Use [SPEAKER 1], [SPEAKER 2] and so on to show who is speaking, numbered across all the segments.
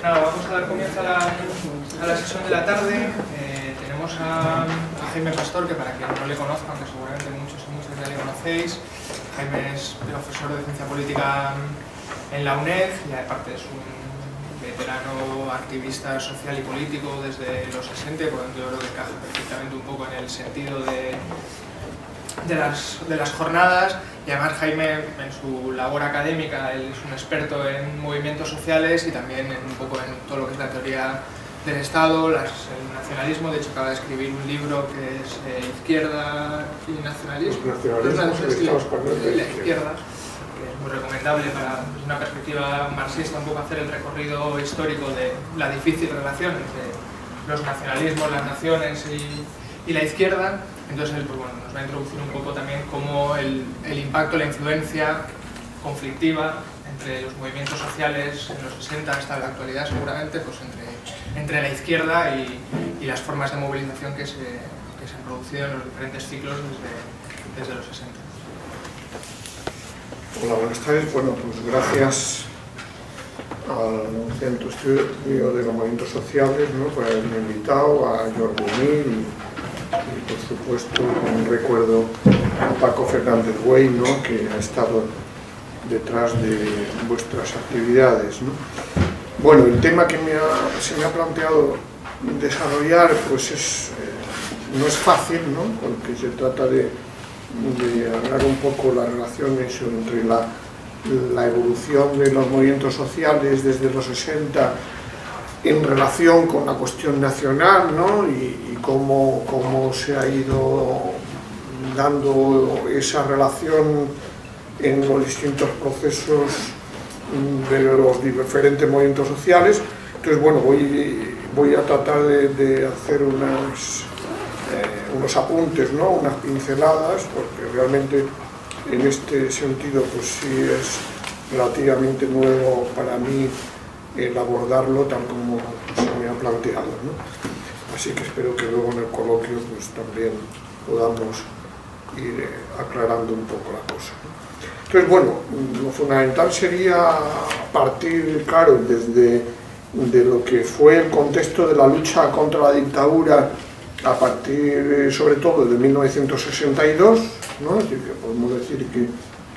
[SPEAKER 1] Nada, vamos a dar comienzo a la sesión de la tarde. Tenemos a Jaime Pastor, que para quien no le conozca, aunque seguramente muchos y muchas ya le conocéis, Jaime es profesor de Ciencia Política en la UNED y aparte es un veterano activista social y político desde los 60, por lo tanto yo creo que encaja perfectamente un poco en el sentido de las jornadas. Y además Jaime, en su labor académica, él es un experto en movimientos sociales y también un poco en todo lo que es la teoría del Estado, el nacionalismo. De hecho acaba de escribir un libro que es Izquierda y Nacionalismo.
[SPEAKER 2] Los nacionalismos
[SPEAKER 1] de la izquierda, que es muy recomendable para una perspectiva marxista, un poco hacer el recorrido histórico de la difícil relación entre los nacionalismos, las naciones y la izquierda. Entonces él, pues bueno, nos va a introducir un poco también cómo el impacto, la influencia conflictiva entre los movimientos sociales en los 60 hasta la actualidad, seguramente, pues entre la izquierda y las formas de movilización que se han producido en los diferentes ciclos desde los 60.
[SPEAKER 2] Hola, buenas tardes. Bueno, pues gracias al Centro de Estudio de los Movimientos Sociales, ¿no?, por haberme invitado, a Jordi Mir y por supuesto un recuerdo a Paco Fernández Güell, ¿no?, que ha estado detrás de vuestras actividades, ¿no? Bueno, el tema que se me ha planteado desarrollar pues no es fácil, ¿no?, porque se trata de hablar un poco las relaciones entre la evolución de los movimientos sociales desde los 60 en relación con la cuestión nacional, ¿no?, y cómo se ha ido dando esa relación en los distintos procesos de los diferentes movimientos sociales. Entonces, bueno, voy a tratar de hacer unos apuntes, ¿no?, unas pinceladas, porque realmente en este sentido pues sí es relativamente nuevo para mí el abordarlo tal como se me ha planteado, ¿no? Así que espero que luego en el coloquio pues también podamos ir aclarando un poco la cosa, ¿no? Entonces, bueno, lo fundamental sería partir, claro, de lo que fue el contexto de la lucha contra la dictadura a partir, sobre todo, de 1962, ¿no? Es decir, que podemos decir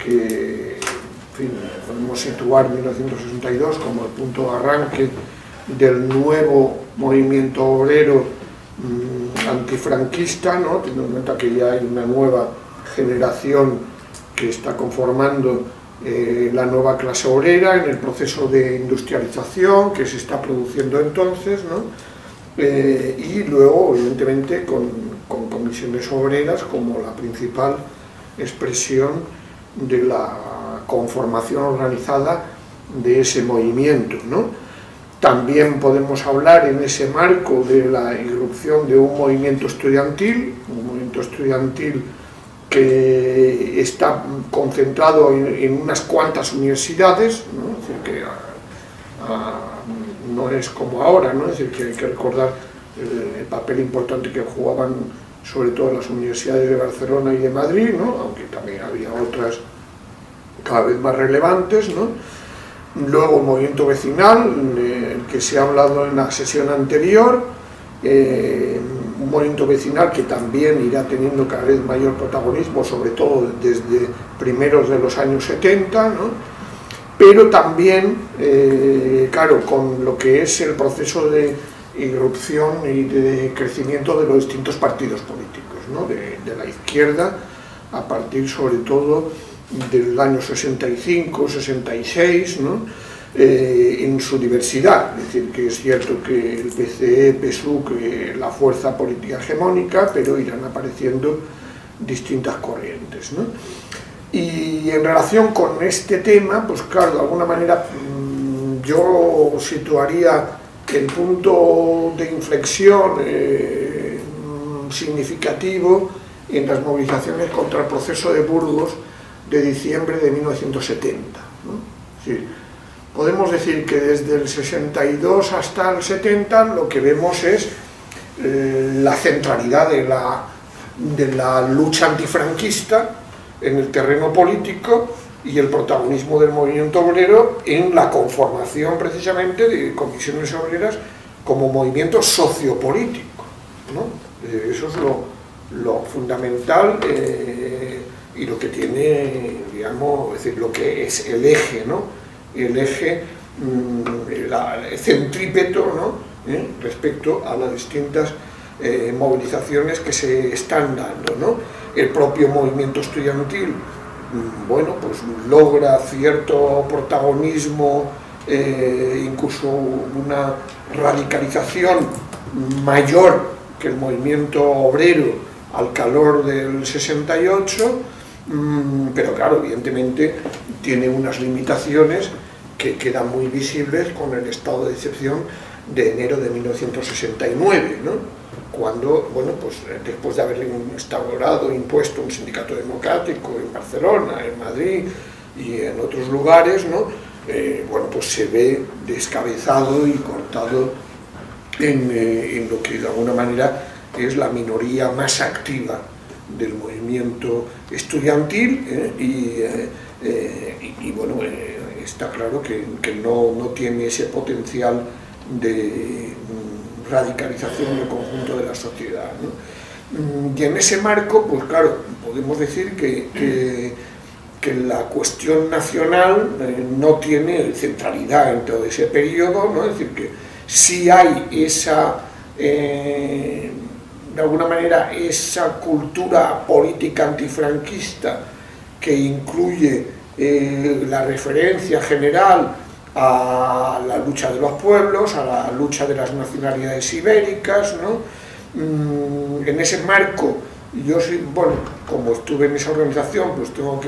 [SPEAKER 2] que en fin, podemos situar 1962 como el punto de arranque del nuevo movimiento obrero antifranquista, ¿no?, teniendo en cuenta que ya hay una nueva generación que está conformando la nueva clase obrera en el proceso de industrialización que se está produciendo entonces, ¿no? Y luego, evidentemente, con comisiones obreras como la principal expresión de la conformación organizada de ese movimiento, ¿no? También podemos hablar en ese marco de la irrupción de un movimiento estudiantil que está concentrado en unas cuantas universidades, ¿no? Es decir, que no es como ahora, ¿no? Es decir, que hay que recordar el papel importante que jugaban sobre todo las universidades de Barcelona y de Madrid, ¿no?, aunque también había otras cada vez más relevantes, ¿no? Luego el movimiento vecinal, el que se ha hablado en la sesión anterior, un movimiento vecinal que también irá teniendo cada vez mayor protagonismo, sobre todo desde primeros de los años 70, ¿no? Pero también, claro, con lo que es el proceso de irrupción y de crecimiento de los distintos partidos políticos, ¿no?, de la izquierda, a partir sobre todo del año 65, 66, ¿no?, en su diversidad. Es decir, que es cierto que el PCE, PSUC, la fuerza política hegemónica, pero irán apareciendo distintas corrientes, ¿no? Y en relación con este tema, pues claro, de alguna manera yo situaría el punto de inflexión significativo en las movilizaciones contra el proceso de Burgos de diciembre de 1970, ¿no? Sí, podemos decir que desde el 62 hasta el 70 lo que vemos es la centralidad de la lucha antifranquista en el terreno político y el protagonismo del movimiento obrero en la conformación precisamente de comisiones obreras como movimiento sociopolítico, ¿no? Eso es lo fundamental y lo que tiene, digamos, es decir, lo que es el eje, ¿no? El eje centrípeto, ¿no? Respecto a las distintas movilizaciones que se están dando, ¿no? El propio movimiento estudiantil, bueno, pues logra cierto protagonismo, incluso una radicalización mayor que el movimiento obrero al calor del 68, pero claro, evidentemente tiene unas limitaciones que quedan muy visibles con el estado de excepción de enero de 1969, ¿no? Cuando, bueno, pues después de haber instaurado, impuesto un sindicato democrático en Barcelona, en Madrid y en otros lugares, ¿no? Bueno, pues se ve descabezado y cortado en lo que de alguna manera es la minoría más activa del movimiento estudiantil, y bueno, está claro que no tiene ese potencial de radicalización del conjunto de la sociedad, ¿no? Y en ese marco, pues claro, podemos decir que la cuestión nacional no tiene centralidad en todo ese periodo, ¿no? Es decir, que sí hay esa, de alguna manera, esa cultura política antifranquista que incluye la referencia general a la lucha de los pueblos, a la lucha de las nacionalidades ibéricas, ¿no? En ese marco, yo sí, bueno, como estuve en esa organización, pues tengo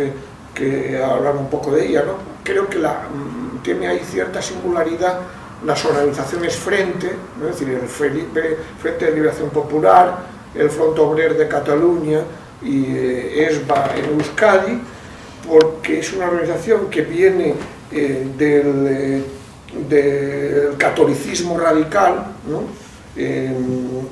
[SPEAKER 2] que hablar un poco de ella, ¿no? Creo que tiene ahí cierta singularidad las organizaciones Frente, ¿no? Es decir, el Frente de Liberación Popular, el Front Obrer de Cataluña y ESBA en Euskadi, porque es una organización que viene del catolicismo radical, ¿no?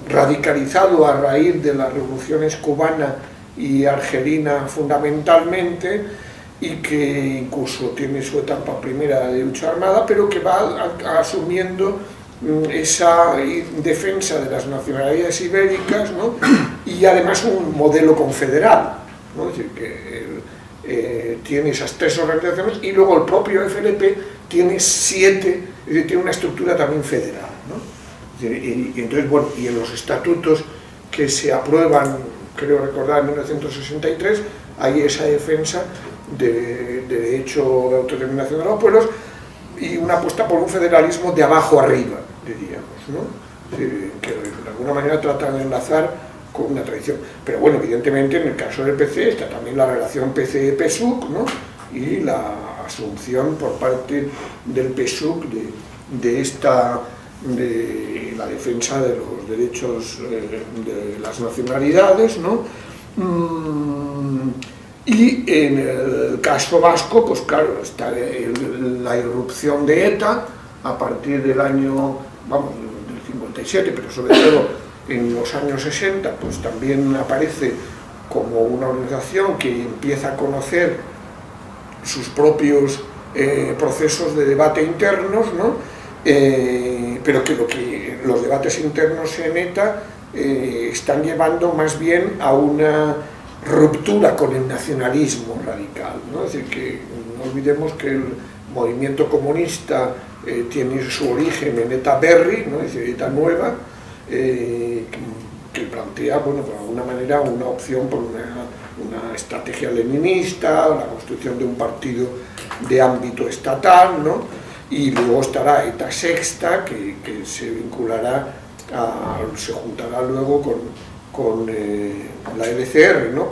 [SPEAKER 2] Radicalizado a raíz de las revoluciones cubana y argelina fundamentalmente, y que incluso tiene su etapa primera de lucha armada, pero que va asumiendo esa defensa de las nacionalidades ibéricas, ¿no? Y además un modelo confederal, ¿no? Es decir, que tiene esas tres organizaciones, y luego el propio FLP tiene 7, es decir, tiene una estructura también federal, ¿no? Y entonces, bueno, y en los estatutos que se aprueban, creo recordar, en 1963, hay esa defensa de derecho de autodeterminación de los pueblos y una apuesta por un federalismo de abajo arriba, diríamos, ¿no? Que de alguna manera trata de enlazar con una tradición. Pero bueno, evidentemente en el caso del PC está también la relación PCE-PSUC, ¿no? Y la asunción por parte del PSUC de la defensa de los derechos de las nacionalidades, ¿no? Y en el caso vasco, pues claro, está la irrupción de ETA a partir del año, vamos, del 57, pero sobre todo en los años 60, pues también aparece como una organización que empieza a conocer sus propios procesos de debate internos, ¿no? Pero que los debates internos en ETA están llevando más bien a una ruptura con el nacionalismo radical, ¿no? Es decir, que no olvidemos que el movimiento comunista tiene su origen en ETA Berri, ¿no? Es decir, ETA nueva, que plantea, bueno, de alguna manera una opción por una estrategia leninista, la construcción de un partido de ámbito estatal, ¿no? Y luego estará ETA Sexta, que se vinculará, se juntará luego con la LCR, ¿no?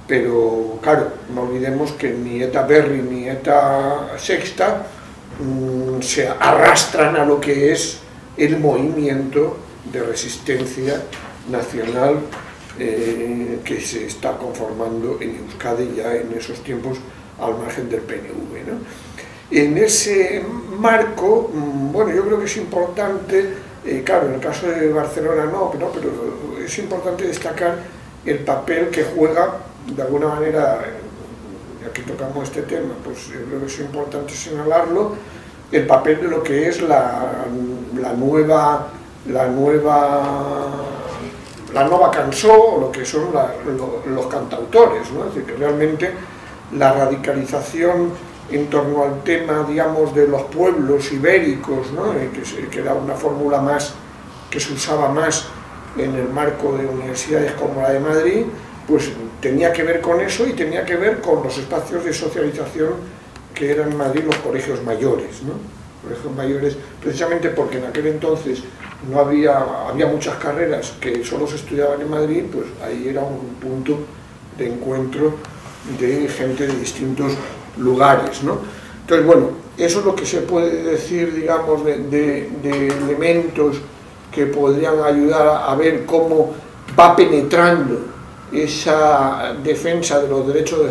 [SPEAKER 2] Pero claro, no olvidemos que ni ETA Berri ni ETA Sexta se arrastran a lo que es el movimiento de resistencia nacional que se está conformando en Euskadi ya en esos tiempos al margen del PNV, ¿no? En ese marco, bueno, yo creo que es importante, claro, en el caso de Barcelona no, pero es importante destacar el papel que juega, de alguna manera, aquí tocamos este tema, pues yo creo que es importante señalarlo, el papel de lo que es la nueva cançó, o lo que son los cantautores, ¿no? Es decir, que realmente la radicalización en torno al tema, digamos, de los pueblos ibéricos, ¿no? Que era una fórmula más que se usaba más en el marco de universidades como la de Madrid, pues tenía que ver con eso y tenía que ver con los espacios de socialización que eran en Madrid los colegios mayores, ¿no? Colegios mayores, precisamente porque en aquel entonces no había muchas carreras que solo se estudiaban en Madrid, pues ahí era un punto de encuentro de gente de distintos lugares, ¿no? Entonces, bueno, eso es lo que se puede decir, digamos, de elementos que podrían ayudar a ver cómo va penetrando esa defensa de los derechos de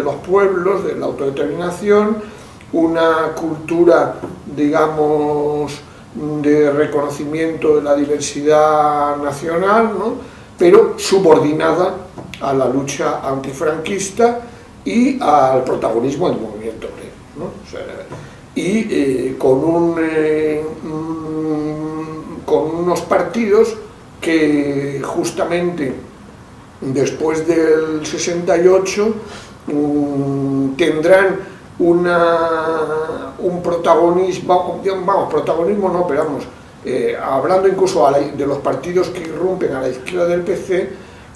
[SPEAKER 2] los pueblos, de la autodeterminación, una cultura, digamos, de reconocimiento de la diversidad nacional, ¿no? Pero subordinada a la lucha antifranquista y al protagonismo del movimiento obrero, ¿no? O sea, y con unos partidos que justamente después del 68 tendrán un protagonismo, protagonismo no, pero vamos, hablando incluso de los partidos que irrumpen a la izquierda del PC,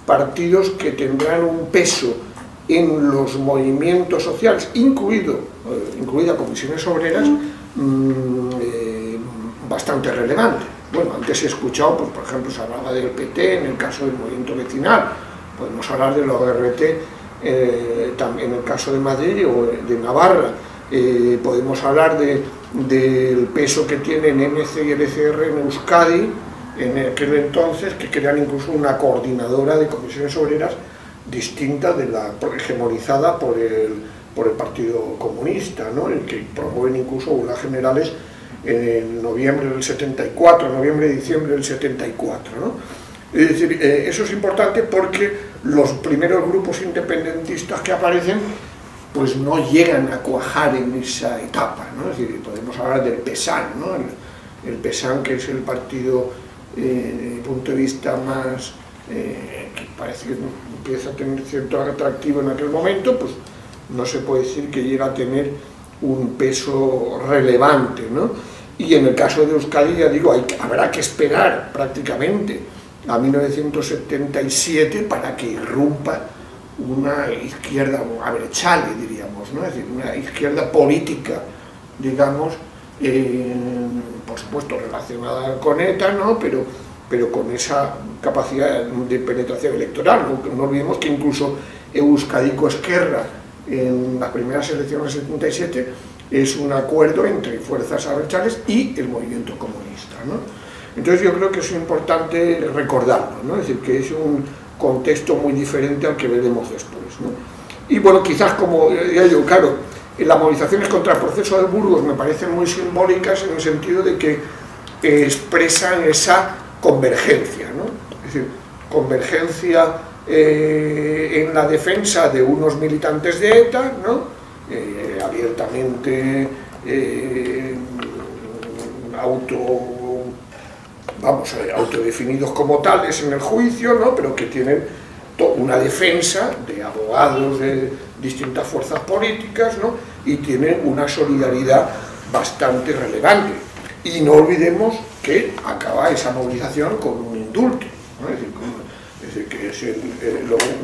[SPEAKER 2] partidos que tendrán un peso en los movimientos sociales, incluida Comisiones Obreras, bastante relevante. Bueno, antes he escuchado, pues, por ejemplo, se hablaba del PT en el caso del movimiento vecinal, podemos hablar de los RT en el caso de Madrid o de Navarra, podemos hablar del peso que tienen MC y LCR en Euskadi en aquel entonces, que crean incluso una coordinadora de comisiones obreras distinta de la hegemonizada por el Partido Comunista, ¿no? El que promueven incluso huelgas generales en noviembre del 74, noviembre-diciembre del 74, ¿no? Es decir, eso es importante porque los primeros grupos independentistas que aparecen pues no llegan a cuajar en esa etapa, ¿no? Es decir, podemos hablar del PESAN, ¿no? El PESAN, que es el partido, desde mi punto de vista, más que parece que empieza a tener cierto atractivo en aquel momento, pues no se puede decir que llega a tener un peso relevante, ¿no? Y en el caso de Euskadi, ya digo, habrá que esperar prácticamente a 1977 para que irrumpa una izquierda abertzale, diríamos, ¿no? Es decir, una izquierda política, digamos, por supuesto relacionada con ETA, ¿no? Pero con esa capacidad de penetración electoral. No olvidemos que incluso Euskadiko Ezkerra, en las primeras elecciones del 77, es un acuerdo entre fuerzas abertzales y el movimiento comunista, ¿no? Entonces yo creo que es importante recordarlo, ¿no? Es decir, que es un contexto muy diferente al que veremos después, ¿no? Y bueno, quizás, como ya digo, claro, las movilizaciones contra el proceso de Burgos me parecen muy simbólicas en el sentido de que expresan esa convergencia, ¿no? Es decir, convergencia en la defensa de unos militantes de ETA, ¿no? Abiertamente autodefinidos como tales en el juicio, ¿no? Pero que tienen una defensa de abogados de distintas fuerzas políticas, ¿no? Y tienen una solidaridad bastante relevante. Y no olvidemos que acaba esa movilización con un indulto, ¿no? Es decir, que es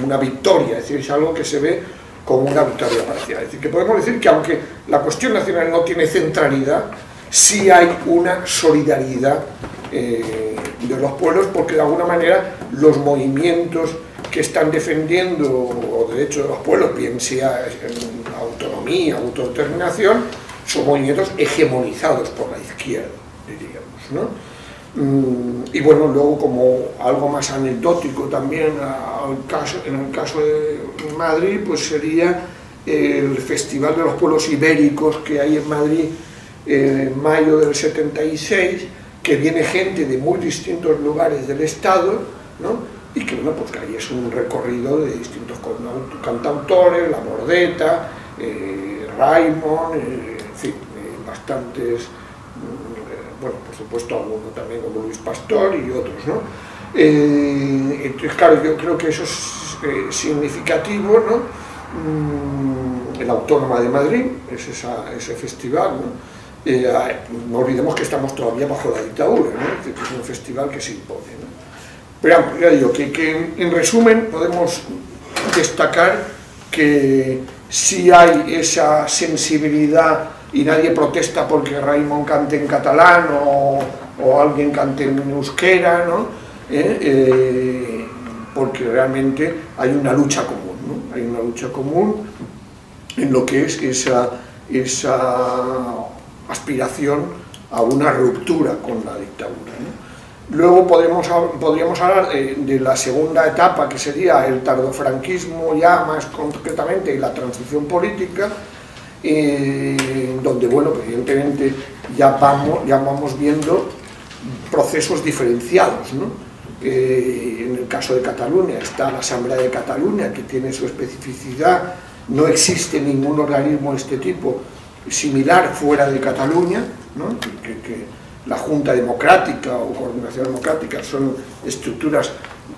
[SPEAKER 2] una victoria, es decir, es algo que se ve como una victoria parcial. Es decir, que podemos decir que aunque la cuestión nacional no tiene centralidad, sí hay una solidaridad de los pueblos, porque de alguna manera los movimientos que están defendiendo los derechos de los pueblos, bien sea autonomía, autodeterminación, son movimientos hegemonizados por la izquierda, diríamos, ¿no? Y bueno, luego, como algo más anecdótico también en el caso de Madrid, pues sería el Festival de los Pueblos Ibéricos que hay en Madrid en mayo del 76, que viene gente de muy distintos lugares del Estado, ¿no? y que bueno, pues que ahí es un recorrido de distintos cantautores, La Bordeta, Raimon, en fin, bastantes, bueno, por supuesto alguno también como Luis Pastor y otros, ¿no? Entonces, claro, yo creo que eso es significativo, ¿no? La Autónoma de Madrid, es ese festival, ¿no? No olvidemos que estamos todavía bajo la dictadura, ¿no? Que es un festival que se impone, ¿no? Pero ya digo, que en resumen podemos destacar que sí hay esa sensibilidad y nadie protesta porque Raimon cante en catalán o alguien cante en euskera, ¿no? Porque realmente hay una lucha común, ¿no? Hay una lucha común en lo que es esa aspiración a una ruptura con la dictadura, ¿no? Luego podríamos hablar de la segunda etapa, que sería el tardofranquismo ya más concretamente y la transición política, donde, bueno, evidentemente ya vamos viendo procesos diferenciados, ¿no? En el caso de Cataluña está la Asamblea de Cataluña, que tiene su especificidad, no existe ningún organismo de este tipo similar fuera de Cataluña, ¿no? Que la Junta Democrática o Coordinación Democrática son estructuras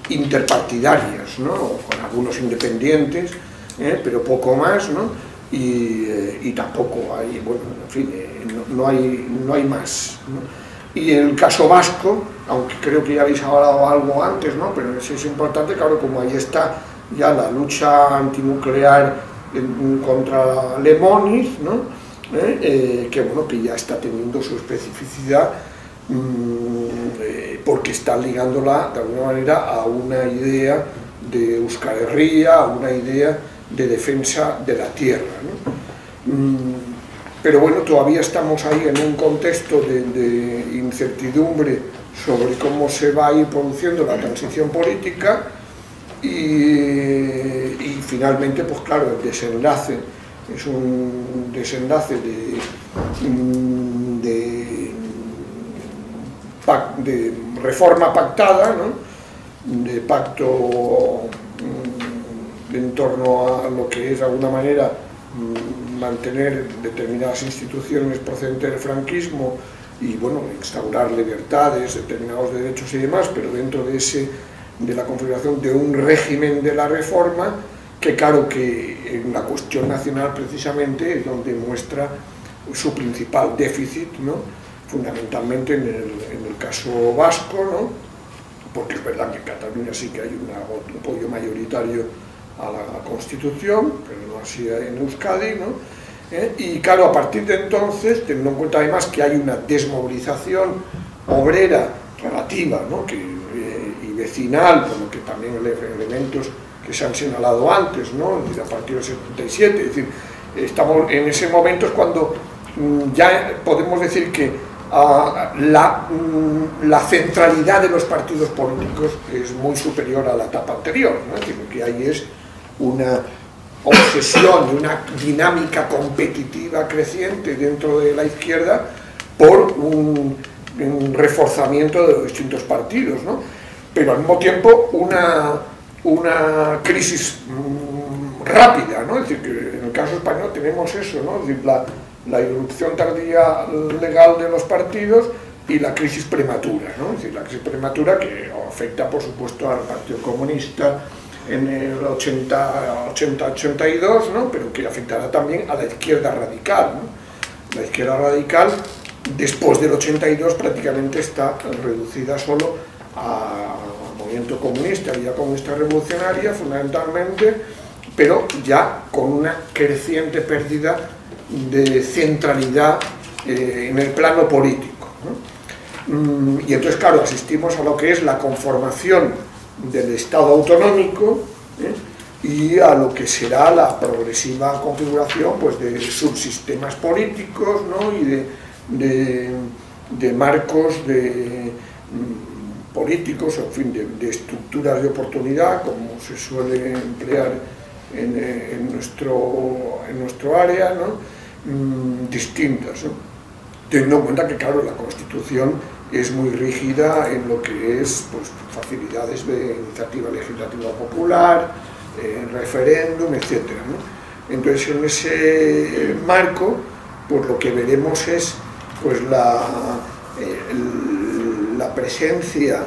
[SPEAKER 2] interpartidarias, ¿no? Con algunos independientes, pero poco más, ¿no? Y tampoco hay, bueno, en fin, no hay más, ¿no? Y en el caso vasco, aunque creo que ya habéis hablado algo antes, ¿no? Pero eso es importante, claro, como ahí está ya la lucha antinuclear contra Lemonis, ¿no? Que bueno, que ya está teniendo su especificidad, porque está ligándola de alguna manera a una idea de Euskal Herria, a una idea de defensa de la tierra, ¿no? Pero bueno, todavía estamos ahí en un contexto de incertidumbre sobre cómo se va a ir produciendo la transición política y finalmente, pues claro, el desenlace es un desenlace de reforma pactada, ¿no? De pacto en torno a lo que es de alguna manera mantener determinadas instituciones procedentes del franquismo y bueno, instaurar libertades, determinados derechos y demás, pero dentro de la configuración de un régimen de la reforma, que claro que en la cuestión nacional precisamente es donde muestra su principal déficit, ¿no? Fundamentalmente en el caso vasco, ¿no? Porque es verdad que en Cataluña sí que hay un apoyo mayoritario a la Constitución, pero no así en Euskadi, ¿no? Y claro, a partir de entonces, teniendo en cuenta además que hay una desmovilización obrera relativa, ¿no? Y vecinal, por lo que también elementos que se han señalado antes, ¿no? Es decir, a partir del 77, es decir, estamos en ese momento es cuando ya podemos decir que la centralidad de los partidos políticos es muy superior a la etapa anterior, ¿no? Es decir, que ahí es una obsesión, una dinámica competitiva creciente dentro de la izquierda por un reforzamiento de los distintos partidos, ¿no? Pero al mismo tiempo una crisis rápida, ¿no? Es decir, que en el caso español tenemos eso, ¿no? Es decir, la irrupción tardía legal de los partidos y la crisis prematura, ¿no? Es decir, la crisis prematura que afecta, por supuesto, al Partido Comunista en el 80-82, ¿no? Pero que afectará también a la izquierda radical, ¿no? La izquierda radical, después del 82, prácticamente está reducida solo al movimiento comunista, Vía Comunista Revolucionaria, fundamentalmente, pero ya con una creciente pérdida de centralidad en el plano político, ¿no? Y entonces, claro, asistimos a lo que es la conformación del Estado autonómico, y a lo que será la progresiva configuración, pues, de subsistemas políticos, ¿no? Y de marcos políticos, en fin, de estructuras de oportunidad, como se suele emplear en nuestro área, ¿no? Distintas, ¿no? Teniendo en cuenta que, claro, la Constitución es muy rígida en lo que es pues, facilidades de iniciativa legislativa popular, referéndum, etc., ¿no? Entonces, en ese marco, pues lo que veremos es pues, la presencia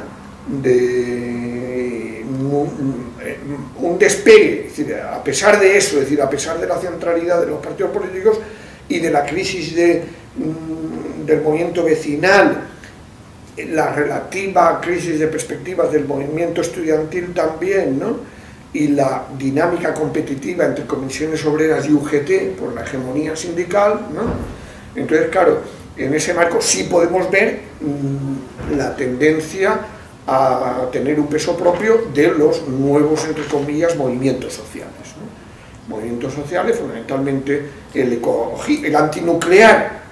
[SPEAKER 2] de un despegue, es decir, a pesar de eso, es decir, a pesar de la centralidad de los partidos políticos y de la crisis del movimiento vecinal, la relativa crisis de perspectivas del movimiento estudiantil también, ¿no? Y la dinámica competitiva entre comisiones obreras y UGT por la hegemonía sindical, ¿no? Entonces, claro, en ese marco sí podemos ver la tendencia a tener un peso propio de los nuevos, entre comillas, movimientos sociales, ¿no? Movimientos sociales, fundamentalmente el antinuclear,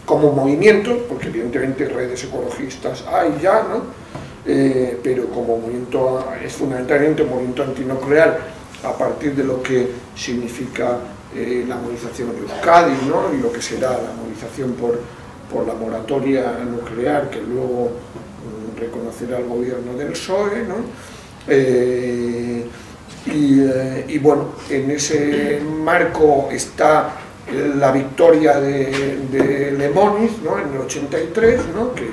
[SPEAKER 2] como movimiento, porque evidentemente redes ecologistas hay ya, ¿no? Pero como movimiento, es fundamentalmente un movimiento antinuclear a partir de lo que significa la movilización de Euskadi, ¿no? Y lo que será la movilización por la moratoria nuclear que luego reconocerá el gobierno del PSOE, ¿no? Y bueno, en ese marco está la victoria de Lemóniz, ¿no? En el 83, ¿no? Que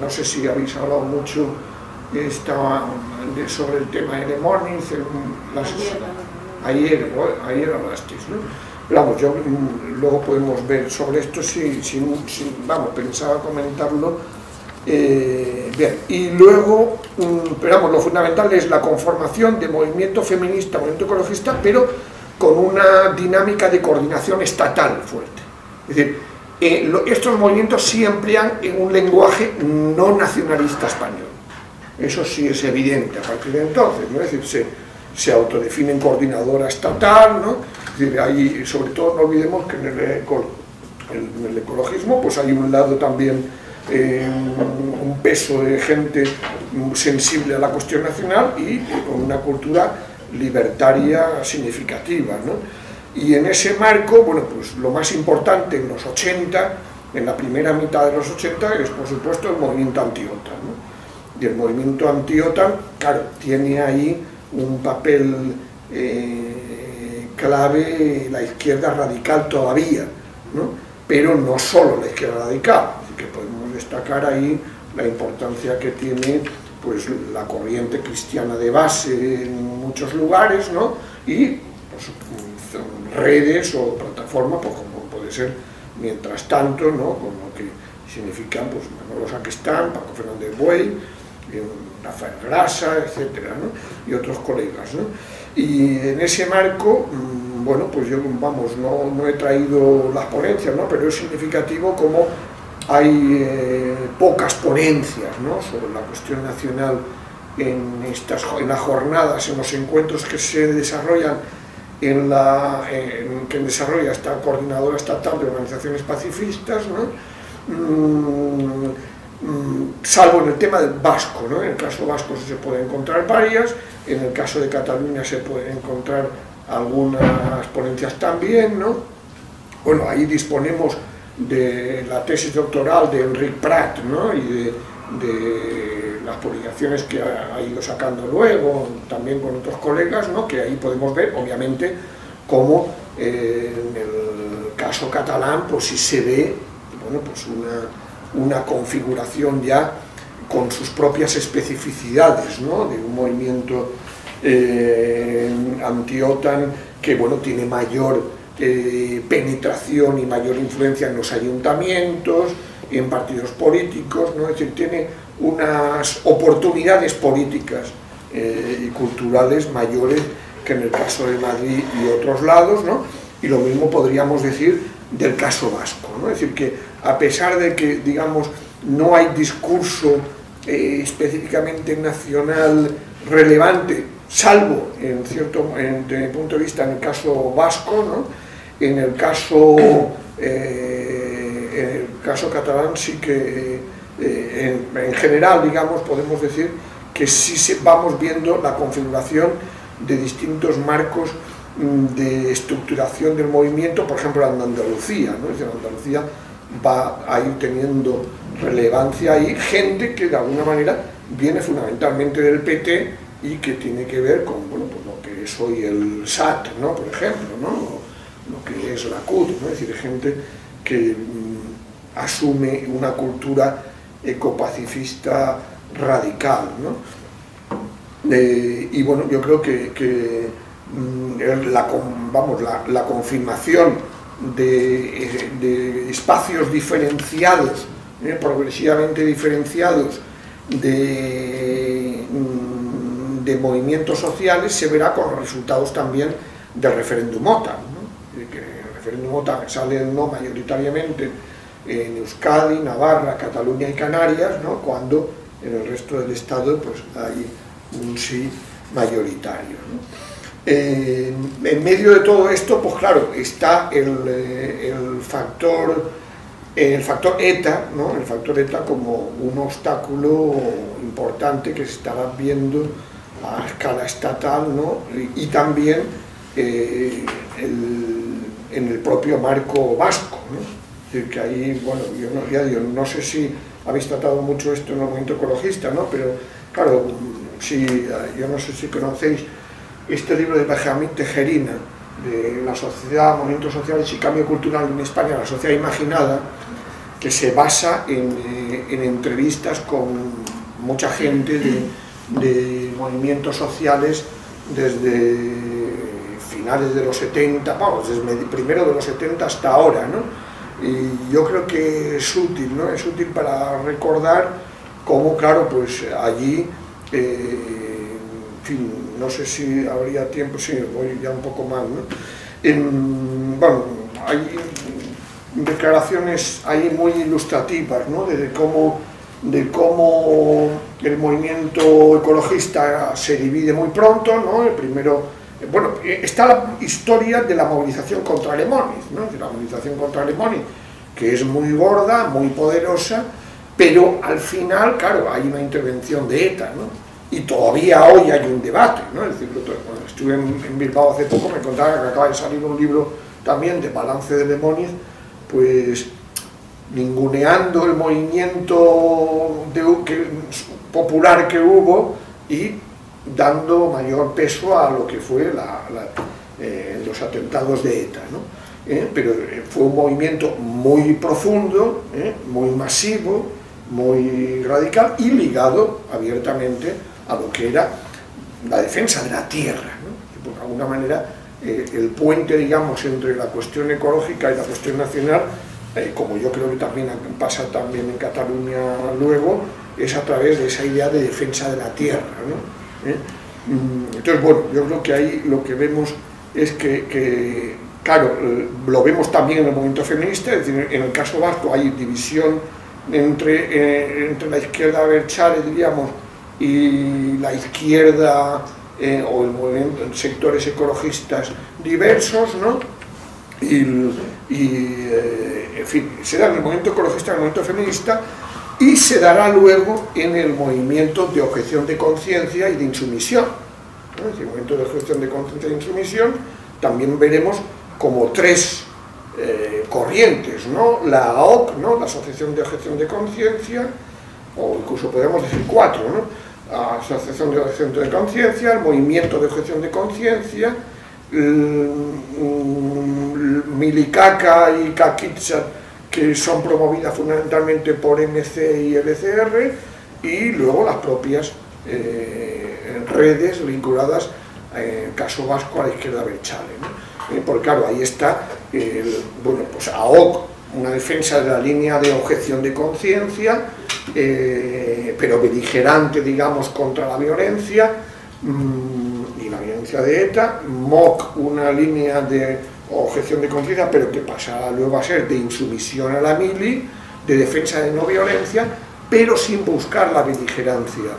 [SPEAKER 2] no sé si habéis hablado mucho sobre el tema de Lemóniz, ayer hablasteis, ¿no? Pero vamos, luego podemos ver sobre esto vamos, pensaba comentarlo. Bien, y luego, pero vamos, lo fundamental es la conformación de movimiento feminista, movimiento ecologista, pero con una dinámica de coordinación estatal fuerte. Es decir, estos movimientos sí emplean en un lenguaje no nacionalista español. Eso sí es evidente a partir de entonces, ¿no? Es decir, se autodefinen coordinadora estatal, ¿no? Es decir, ahí, sobre todo no olvidemos que en el ecologismo pues hay un lado también, un peso de gente sensible a la cuestión nacional y con una cultura libertaria significativa, ¿no? Y en ese marco, bueno, pues lo más importante en los 80, en la primera mitad de los 80, es por supuesto el movimiento anti-OTAN, ¿no? Y el movimiento anti-OTAN, claro, tiene ahí un papel clave la izquierda radical todavía, ¿no? Pero no solo la izquierda radical, así que podemos destacar ahí la importancia que tiene pues, la corriente cristiana de base en muchos lugares, ¿no? Y pues, redes o plataformas, pues, como puede ser Mientras Tanto, ¿no? Con lo que significan pues, Manolo Sacristán, Paco Fernández Buey, Rafael Grasa, etcétera, ¿no? Y otros colegas, ¿no? Y en ese marco, bueno, pues yo, vamos, no he traído las ponencias, ¿no? Pero es significativo como hay pocas ponencias, ¿no? Sobre la cuestión nacional en las jornadas, en los encuentros que se desarrollan que desarrolla esta coordinadora estatal de organizaciones pacifistas, ¿no? Salvo en el tema del vasco, ¿no? En el caso vasco se puede encontrar varias, en el caso de Cataluña se pueden encontrar algunas ponencias también, ¿no? Bueno, ahí disponemos de la tesis doctoral de Enric Prat, ¿no? Y de las publicaciones que ha ido sacando luego, también con otros colegas, ¿no? Que ahí podemos ver, obviamente, cómo en el caso catalán, pues sí se ve, bueno, pues una configuración ya con sus propias especificidades, ¿no? De un movimiento anti-OTAN que, bueno, tiene mayor penetración y mayor influencia en los ayuntamientos, en partidos políticos, ¿no? Es decir, tiene unas oportunidades políticas y culturales mayores que en el caso de Madrid y otros lados, ¿no? Y lo mismo podríamos decir del caso vasco, ¿no? Es decir, que a pesar de que, digamos, no hay discurso específicamente nacional relevante, salvo, desde mi punto de vista, en el caso vasco, ¿no? En el caso catalán sí que, en general, digamos, podemos decir que sí vamos viendo la configuración de distintos marcos de estructuración del movimiento, por ejemplo, en Andalucía, ¿no? Es decir, Andalucía va a ir teniendo relevancia ahí gente que de alguna manera viene fundamentalmente del PT y que tiene que ver con, bueno, pues lo que es hoy el SAT, ¿no? Por ejemplo, ¿no? Lo que es la CUT, ¿no? Es decir, gente que asume una cultura ecopacifista radical, ¿no? Y bueno, yo creo que la confirmación de espacios diferenciados, progresivamente diferenciados de movimientos sociales se verá con los resultados también del referéndum OTAN, ¿no? Que el referéndum OTAN sale no mayoritariamente en Euskadi, Navarra, Cataluña y Canarias, ¿no? Cuando en el resto del Estado pues hay un sí mayoritario, ¿no? En medio de todo esto, pues claro, está el factor ETA, ¿no? El factor ETA como un obstáculo importante que se estará viendo a escala estatal, ¿no? Y también en el propio marco vasco, ¿no? Es decir, que ahí, bueno, yo no sé si habéis tratado mucho esto en el movimiento ecologista, ¿no? Pero claro, yo no sé si conocéis este libro de Benjamín Tejerina, de la sociedad, movimientos sociales y cambio cultural en España, la sociedad imaginada, que se basa en entrevistas con mucha gente de movimientos sociales desde finales de los 70, vamos, desde primero de los 70 hasta ahora, ¿no? Y yo creo que es útil, ¿no? Es útil para recordar cómo, claro, pues allí, en fin, no sé si habría tiempo, sí, voy ya un poco más, ¿no? Bueno, hay declaraciones ahí muy ilustrativas, ¿no? De cómo el movimiento ecologista se divide muy pronto, ¿no? El primero, bueno, está la historia de la movilización contra Lemoniz, ¿no? De la movilización contra Lemoniz, que es muy gorda, muy poderosa, pero al final, claro, hay una intervención de ETA, ¿no? Y todavía hoy hay un debate, ¿no? Es decir, cuando estuve en Bilbao hace poco me contaban que acaba de salir un libro también de balance de Lemoniz, pues ninguneando el movimiento popular que hubo y dando mayor peso a lo que fue los atentados de ETA, ¿no? Pero fue un movimiento muy profundo, muy masivo, muy radical y ligado abiertamente a lo que era la defensa de la tierra, ¿no? Que por alguna manera el puente, digamos, entre la cuestión ecológica y la cuestión nacional, como yo creo que también pasa también en Cataluña luego, es a través de esa idea de defensa de la tierra, ¿no? Entonces, bueno, yo creo que ahí lo que vemos es que claro, lo vemos también en el movimiento feminista, es decir, en el caso vasco hay división entre la izquierda abertzale, diríamos, y la izquierda o el movimiento en sectores ecologistas diversos, ¿no? En fin, se da en el movimiento ecologista, en el movimiento feminista, y se dará luego en el movimiento de objeción de conciencia y de insumisión, ¿no? En el movimiento de objeción de conciencia y de insumisión también veremos como tres corrientes, ¿no? La AOC, ¿no? La Asociación de Objeción de Conciencia, o incluso podemos decir cuatro, ¿no? La Asociación de Objeción de Conciencia, el Movimiento de Objeción de Conciencia, Milicaca y Kakitsa, que son promovidas fundamentalmente por MC y LCR, y luego las propias redes vinculadas, en el caso vasco, a la izquierda abertzale, ¿no? Porque claro, ahí está, bueno, pues AOC, una defensa de la línea de objeción de conciencia, pero beligerante, digamos, contra la violencia y la violencia de ETA. MOC, una línea de objeción de conciencia, pero que pasará luego a ser de insumisión a la mili, de defensa de no violencia, pero sin buscar la beligerancia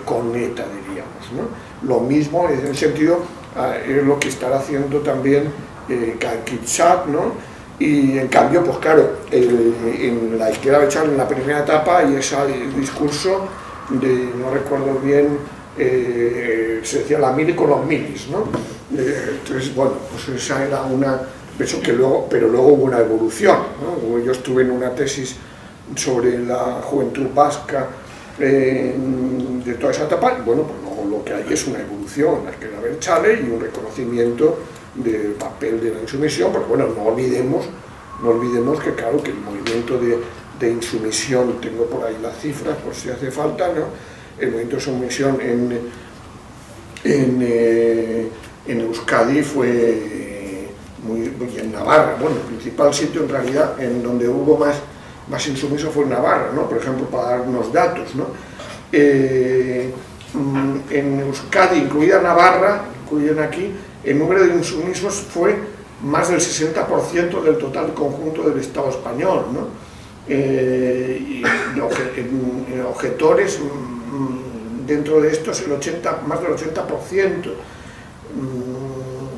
[SPEAKER 2] con ETA, diríamos, ¿no? Lo mismo en el sentido, es lo que estará haciendo también Kakitsa, ¿no? Y en cambio, pues claro, en la izquierda abertzale, en la primera etapa, hay ese discurso de, no recuerdo bien, se decía la mili con los milis, ¿no? Entonces, bueno, pues esa era una, eso que luego, pero luego hubo una evolución, ¿no? Yo estuve en una tesis sobre la juventud vasca de toda esa etapa. Bueno, pues no, lo que hay es una evolución en la que Abertzale y un reconocimiento del papel de la insumisión, porque bueno, no olvidemos que claro, que el movimiento de insumisión, tengo por ahí las cifras por si hace falta, ¿no? El movimiento de insumisión en Euskadi fue muy en Navarra, bueno, el principal sitio en realidad en donde hubo más insumiso fue en Navarra, ¿no? Por ejemplo, para darnos datos, ¿no? En Euskadi, incluida Navarra, incluyen aquí, el número de insumisos fue más del 60% del total conjunto del Estado español, ¿no? Y objetores, dentro de estos más del 80%.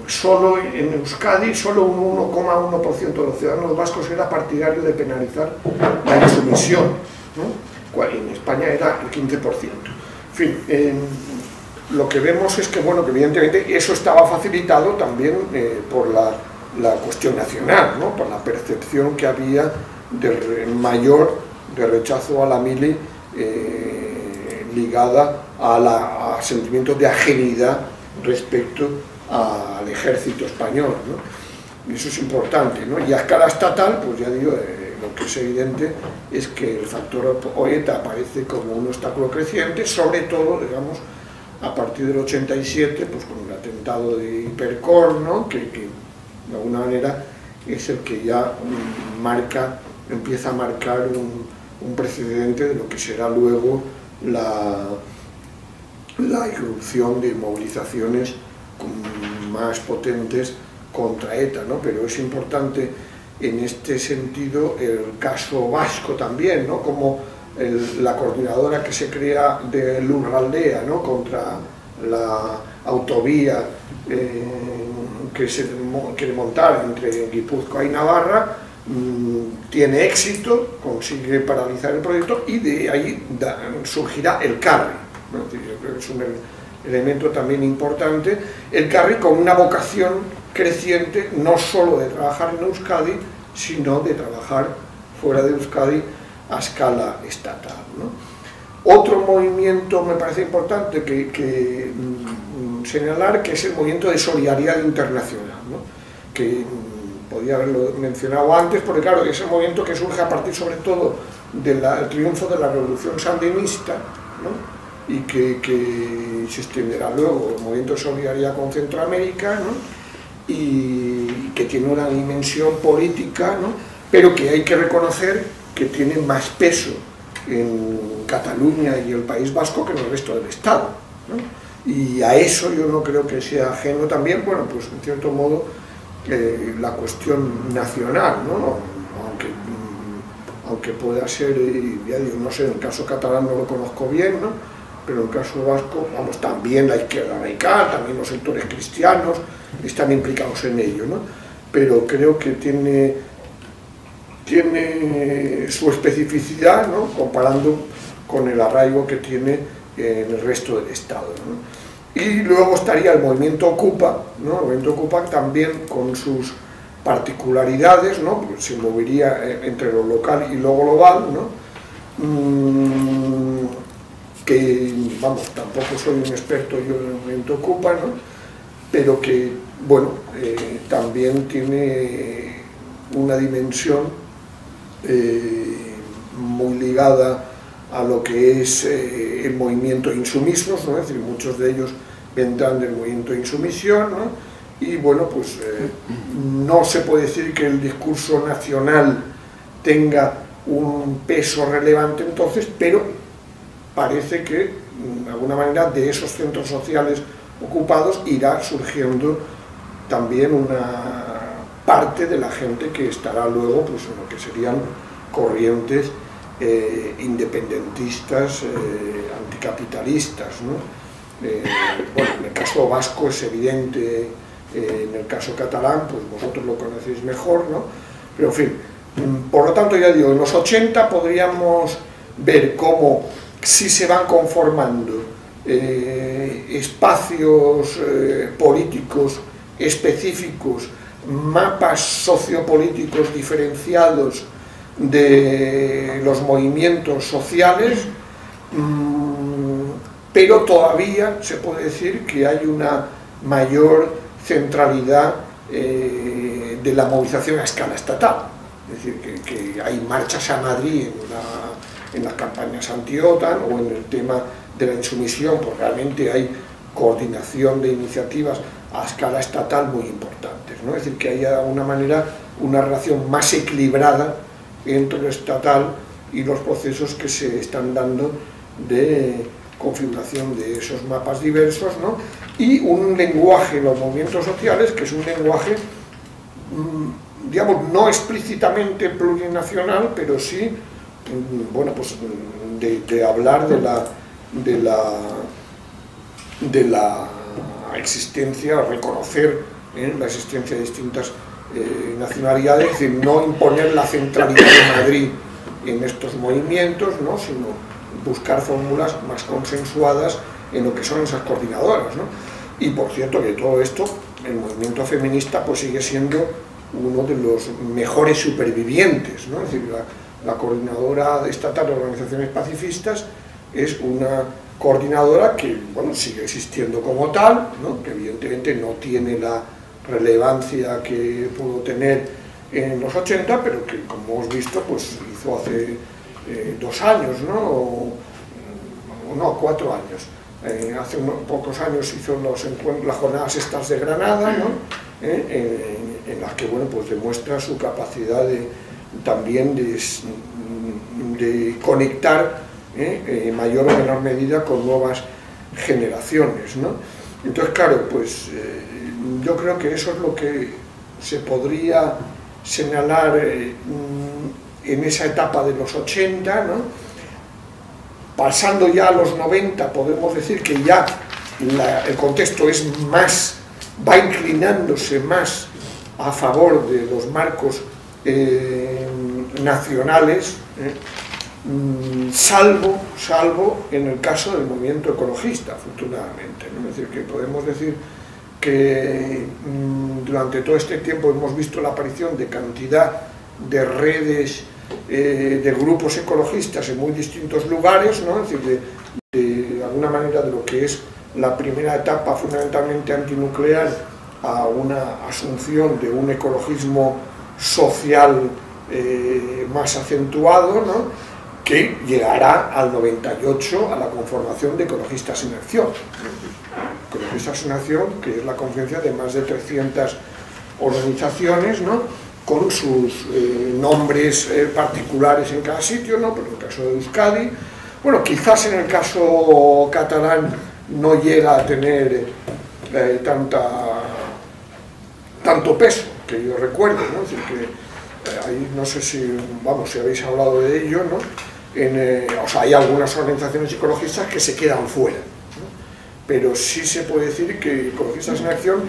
[SPEAKER 2] Solo en Euskadi, solo un 1,1% de los ciudadanos vascos era partidario de penalizar la insumisión, ¿no? En España era el 15%. En fin, lo que vemos es que, bueno, que evidentemente eso estaba facilitado también por la cuestión nacional, ¿no? Por la percepción que había mayor de rechazo a la mili ligada a sentimientos de ajenidad respecto al ejército español, ¿no? Y eso es importante, ¿no? Y a escala estatal, pues ya digo, lo que es evidente es que el factor ETA aparece como un obstáculo creciente, sobre todo, digamos, a partir del 87, pues con el atentado de Hipercor, ¿no? Que de alguna manera es el que ya empieza a marcar un precedente de lo que será luego la irrupción de movilizaciones más potentes contra ETA, ¿no? Pero es importante en este sentido el caso vasco también, ¿no? Como la coordinadora que se crea de Lurraldea, ¿no? Contra la autovía que se quiere montar entre Guipúzcoa y Navarra, tiene éxito, consigue paralizar el proyecto y de ahí surgirá el carry, ¿no? Yo creo que es un elemento también importante, el carry con una vocación creciente no solo de trabajar en Euskadi, sino de trabajar fuera de Euskadi a escala estatal, ¿no? Otro movimiento me parece importante que señalar, que es el movimiento de solidaridad internacional, ¿no? Que podía haberlo mencionado antes, porque claro, es el movimiento que surge a partir sobre todo del triunfo de la revolución sandinista, ¿no? Y que se extenderá luego el movimiento de solidaridad con Centroamérica, ¿no? Y que tiene una dimensión política, ¿no? Pero que hay que reconocer que tiene más peso en Cataluña y el País Vasco que en el resto del Estado, ¿no? Y a eso yo no creo que sea ajeno también, bueno, pues en cierto modo la cuestión nacional, ¿no? Aunque pueda ser, ya digo, no sé, en el caso catalán no lo conozco bien, ¿no? Pero en el caso vasco, vamos, también la izquierda radical, también los sectores cristianos están implicados en ello, ¿no? Pero creo que tiene su especificidad, ¿no? Comparando con el arraigo que tiene en el resto del Estado, ¿no? Y luego estaría el movimiento Ocupa, ¿no? El movimiento Ocupa también con sus particularidades, ¿no? Pues se movería entre lo local y lo global, ¿no? Que, vamos, tampoco soy un experto yo en el movimiento Ocupa, ¿no? Pero que, bueno, también tiene una dimensión muy ligada a lo que es el movimiento insumisos, ¿no? Es decir, muchos de ellos vendrán del movimiento de insumisión, ¿no? Y bueno, pues no se puede decir que el discurso nacional tenga un peso relevante entonces, pero parece que de alguna manera de esos centros sociales ocupados irá surgiendo también una parte de la gente que estará luego pues, en lo que serían corrientes independentistas, anticapitalistas, ¿no? Bueno, en el caso vasco es evidente, en el caso catalán, pues vosotros lo conocéis mejor, ¿no? Pero en fin, por lo tanto ya digo, en los 80 podríamos ver cómo sí se van conformando espacios políticos específicos, mapas sociopolíticos diferenciados de los movimientos sociales, pero todavía se puede decir que hay una mayor centralidad de la movilización a escala estatal. Es decir, que hay marchas a Madrid en las campañas anti-OTAN o en el tema de la insumisión, porque realmente hay coordinación de iniciativas a escala estatal muy importantes, ¿no? Es decir, que haya de alguna manera una relación más equilibrada entre lo estatal y los procesos que se están dando de configuración de esos mapas diversos, ¿no? Y un lenguaje en los movimientos sociales que es un lenguaje, digamos, no explícitamente plurinacional, pero sí, bueno, pues de hablar de la existencia, reconocer la existencia de distintas nacionalidades, es decir, no imponer la centralidad de Madrid en estos movimientos, ¿no? Sino buscar fórmulas más consensuadas en lo que son esas coordinadoras, ¿no? Y por cierto que todo esto, el movimiento feminista pues sigue siendo uno de los mejores supervivientes, ¿no? Es decir, la coordinadora estatal de organizaciones pacifistas es una coordinadora que, bueno, sigue existiendo como tal, ¿no? Que evidentemente no tiene la relevancia que pudo tener en los 80, pero que, como hemos visto, pues hizo hace 2 años, ¿no? O 4 años. Hace unos pocos años hizo las jornadas estas de Granada, ¿no? En las que, bueno, pues demuestra su capacidad también de conectar en mayor o menor medida con nuevas generaciones, ¿no? Entonces, claro, pues yo creo que eso es lo que se podría señalar en esa etapa de los 80, ¿no? Pasando ya a los 90 podemos decir que ya el contexto es más, va inclinándose más a favor de los marcos nacionales, salvo en el caso del movimiento ecologista, afortunadamente, ¿no? Es decir, que podemos decir que durante todo este tiempo hemos visto la aparición de cantidad de redes de grupos ecologistas en muy distintos lugares, ¿no? Es decir, de alguna manera de lo que es la primera etapa fundamentalmente antinuclear a una asunción de un ecologismo social más acentuado, ¿no? Que llegará al 98 a la conformación de Ecologistas en Acción. Ecologistas en Acción, que es la confluencia de más de 300 organizaciones, ¿no? Con sus nombres particulares en cada sitio, ¿no? Pero en el caso de Euskadi, bueno, quizás en el caso catalán no llega a tener tanto peso, que yo recuerdo, ¿no? Es decir, que ahí no sé si, vamos, si habéis hablado de ello, ¿no? O sea, hay algunas organizaciones ecologistas que se quedan fuera, ¿no? Pero sí se puede decir que Ecologistas en Acción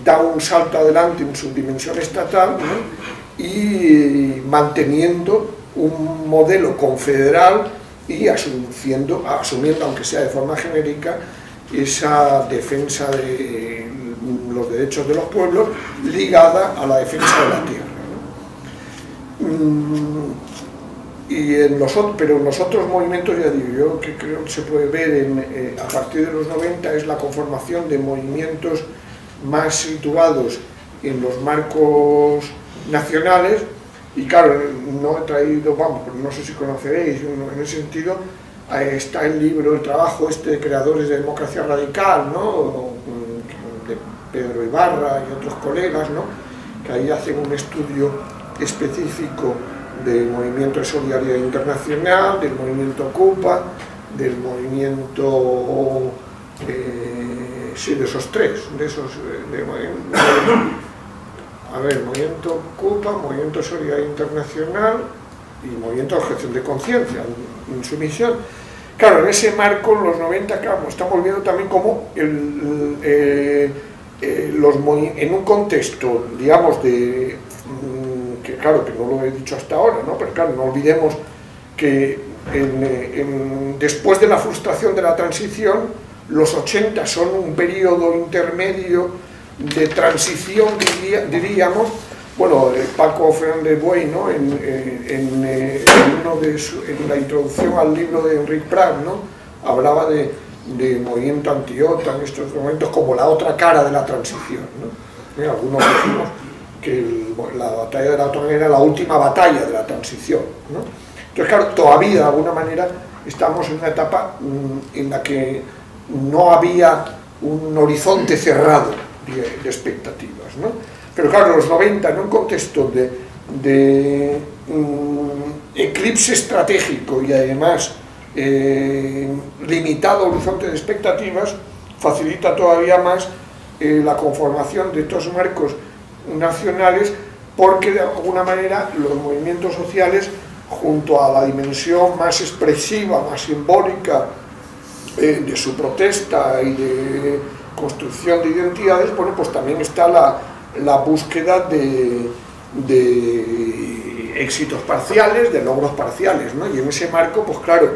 [SPEAKER 2] da un salto adelante en su dimensión estatal, ¿no? Y manteniendo un modelo confederal y asumiendo, aunque sea de forma genérica, esa defensa de los derechos de los pueblos ligada a la defensa de la tierra, ¿no? Pero en los otros movimientos, ya digo, yo que creo que se puede ver a partir de los 90 es la conformación de movimientos más situados en los marcos nacionales. Y claro, no he traído, vamos, no sé si conoceréis, en ese sentido está el libro, el trabajo de creadores de Democracia Radical, ¿no? De Pedro Ibarra y otros colegas, ¿no? Que ahí hacen un estudio específico del movimiento de solidaridad internacional, del movimiento Ocupa, del movimiento, sí, de esos tres, movimiento Ocupa, movimiento de solidaridad internacional y movimiento de objeción de conciencia en su misión. Claro, en ese marco, en los 90, claro, estamos viendo también cómo en un contexto, digamos, que claro, que no lo he dicho hasta ahora, ¿no? Pero claro, no olvidemos que después de la frustración de la transición, los 80 son un periodo intermedio de transición, diríamos, bueno, Paco Fernández Buey, ¿no? en la introducción al libro de Enric Prat, ¿no? Hablaba de movimiento anti-OTAN, estos momentos como la otra cara de la transición, ¿no? Algunos decimos que la batalla de la OTAN era la última batalla de la transición, ¿no? Entonces, claro, todavía de alguna manera estamos en una etapa en la que no había un horizonte cerrado de expectativas, ¿no? Pero claro, los 90, en un contexto de eclipse estratégico y además limitado horizonte de expectativas, facilita todavía más la conformación de estos marcos nacionales, porque de alguna manera los movimientos sociales, junto a la dimensión más expresiva, más simbólica de su protesta y de construcción de identidades, bueno, pues también está la búsqueda de éxitos parciales, de logros parciales, ¿no? Y en ese marco, pues claro,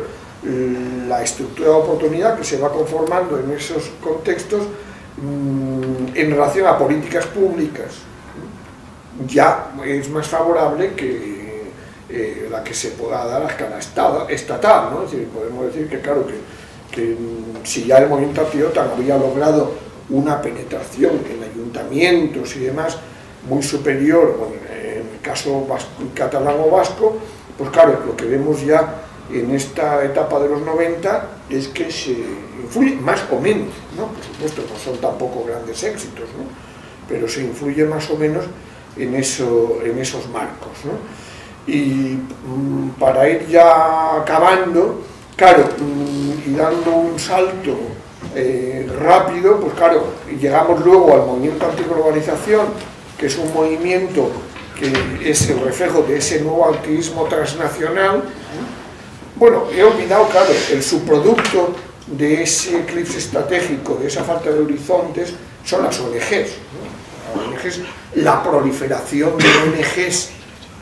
[SPEAKER 2] la estructura de oportunidad que se va conformando en esos contextos en relación a políticas públicas ya es más favorable que la que se pueda dar a escala estatal, ¿no? Es decir, podemos decir que claro que si ya el movimiento anti-OTAN había logrado una penetración en ayuntamientos y demás muy superior, bueno, en el caso catalán o vasco, pues claro, lo que vemos ya en esta etapa de los 90 es que se influye más o menos, ¿no? Por supuesto, no son tampoco grandes éxitos, ¿no? Pero se influye más o menos en esos marcos, ¿no? Y para ir ya acabando, claro, y dando un salto rápido, pues claro, llegamos luego al movimiento antiglobalización, que es un movimiento que es el reflejo de ese nuevo activismo transnacional. Bueno, he olvidado, claro, el subproducto de ese eclipse estratégico, de esa falta de horizontes, son las ONGs, ¿no? Las ONGs, la proliferación de ONGs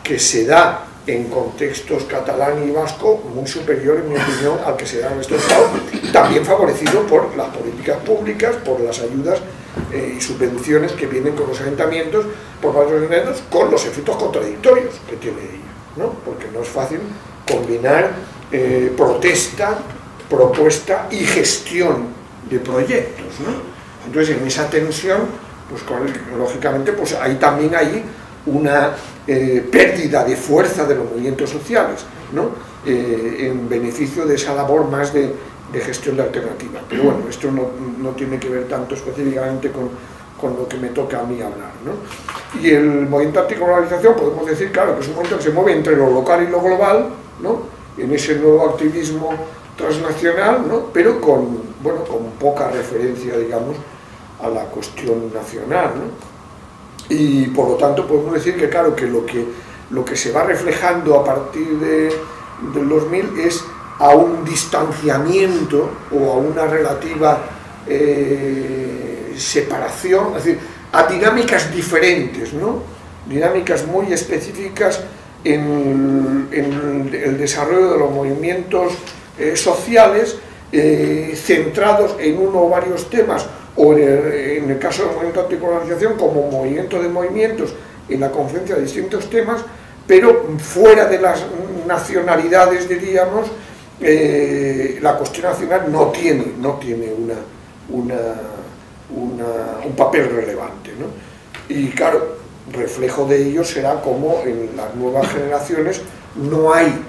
[SPEAKER 2] que se da en contextos catalán y vasco muy superior, en mi opinión, al que se da en estos estados, también favorecido por las políticas públicas, por las ayudas y subvenciones que vienen con los ayuntamientos, por varios ayuntamientos, con los efectos contradictorios que tiene ello, ¿no? Porque no es fácil combinar protesta, propuesta y gestión de proyectos, ¿no? Entonces, en esa tensión, pues lógicamente, pues ahí también hay una pérdida de fuerza de los movimientos sociales, ¿no? En beneficio de esa labor más de gestión de alternativa. Pero bueno, esto no tiene que ver tanto específicamente con lo que me toca a mí hablar, ¿no? Y el movimiento antiglobalización, podemos decir, claro, que es un movimiento que se mueve entre lo local y lo global, ¿no? En ese nuevo activismo transnacional, ¿no? Pero con poca referencia, digamos, a la cuestión nacional, ¿no? Y por lo tanto podemos decir que claro, que lo que se va reflejando a partir del 2000 es a un distanciamiento o a una relativa separación, es decir, a dinámicas diferentes, ¿no? Dinámicas muy específicas en el desarrollo de los movimientos sociales, centrados en uno o varios temas, o en el caso del movimiento anticolonización como movimiento de movimientos en la confluencia de distintos temas, pero fuera de las nacionalidades, diríamos, la cuestión nacional no tiene un papel relevante, ¿no? Y claro, reflejo de ello será como en las nuevas generaciones no hay,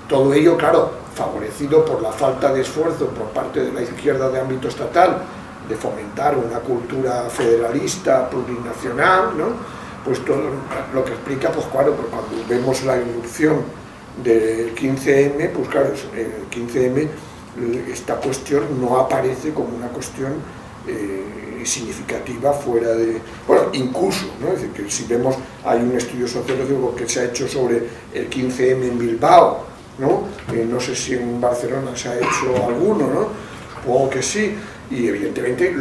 [SPEAKER 2] todo ello, claro, favorecido por la falta de esfuerzo por parte de la izquierda de ámbito estatal de fomentar una cultura federalista, plurinacional, ¿no? Pues todo lo que explica, pues claro, pues cuando vemos la irrupción del 15M, pues claro, el 15M, esta cuestión no aparece como una cuestión significativa fuera de... Bueno, incluso, ¿no? Es decir, que si vemos, hay un estudio sociológico que se ha hecho sobre el 15M en Bilbao, ¿no? No sé si en Barcelona se ha hecho alguno, ¿no? Supongo que sí. Y evidentemente,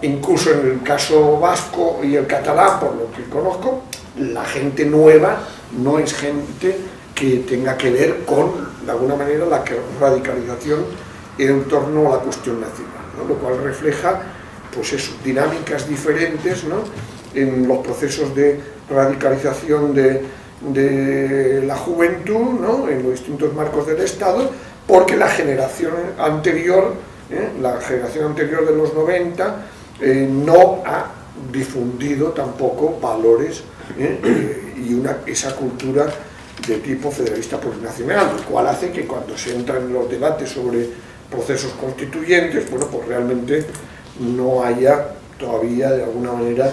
[SPEAKER 2] incluso en el caso vasco y el catalán, por lo que conozco, la gente nueva no es gente que tenga que ver con, de alguna manera, la radicalización en torno a la cuestión nacional, ¿no? Lo cual refleja, pues eso, dinámicas diferentes, ¿no? en los procesos de radicalización de la juventud, ¿no?, en los distintos marcos del Estado, porque la generación anterior de los 90 no ha difundido tampoco valores y esa cultura de tipo federalista plurinacional, lo cual hace que cuando se entran en los debates sobre procesos constituyentes, bueno, pues realmente no haya todavía de alguna manera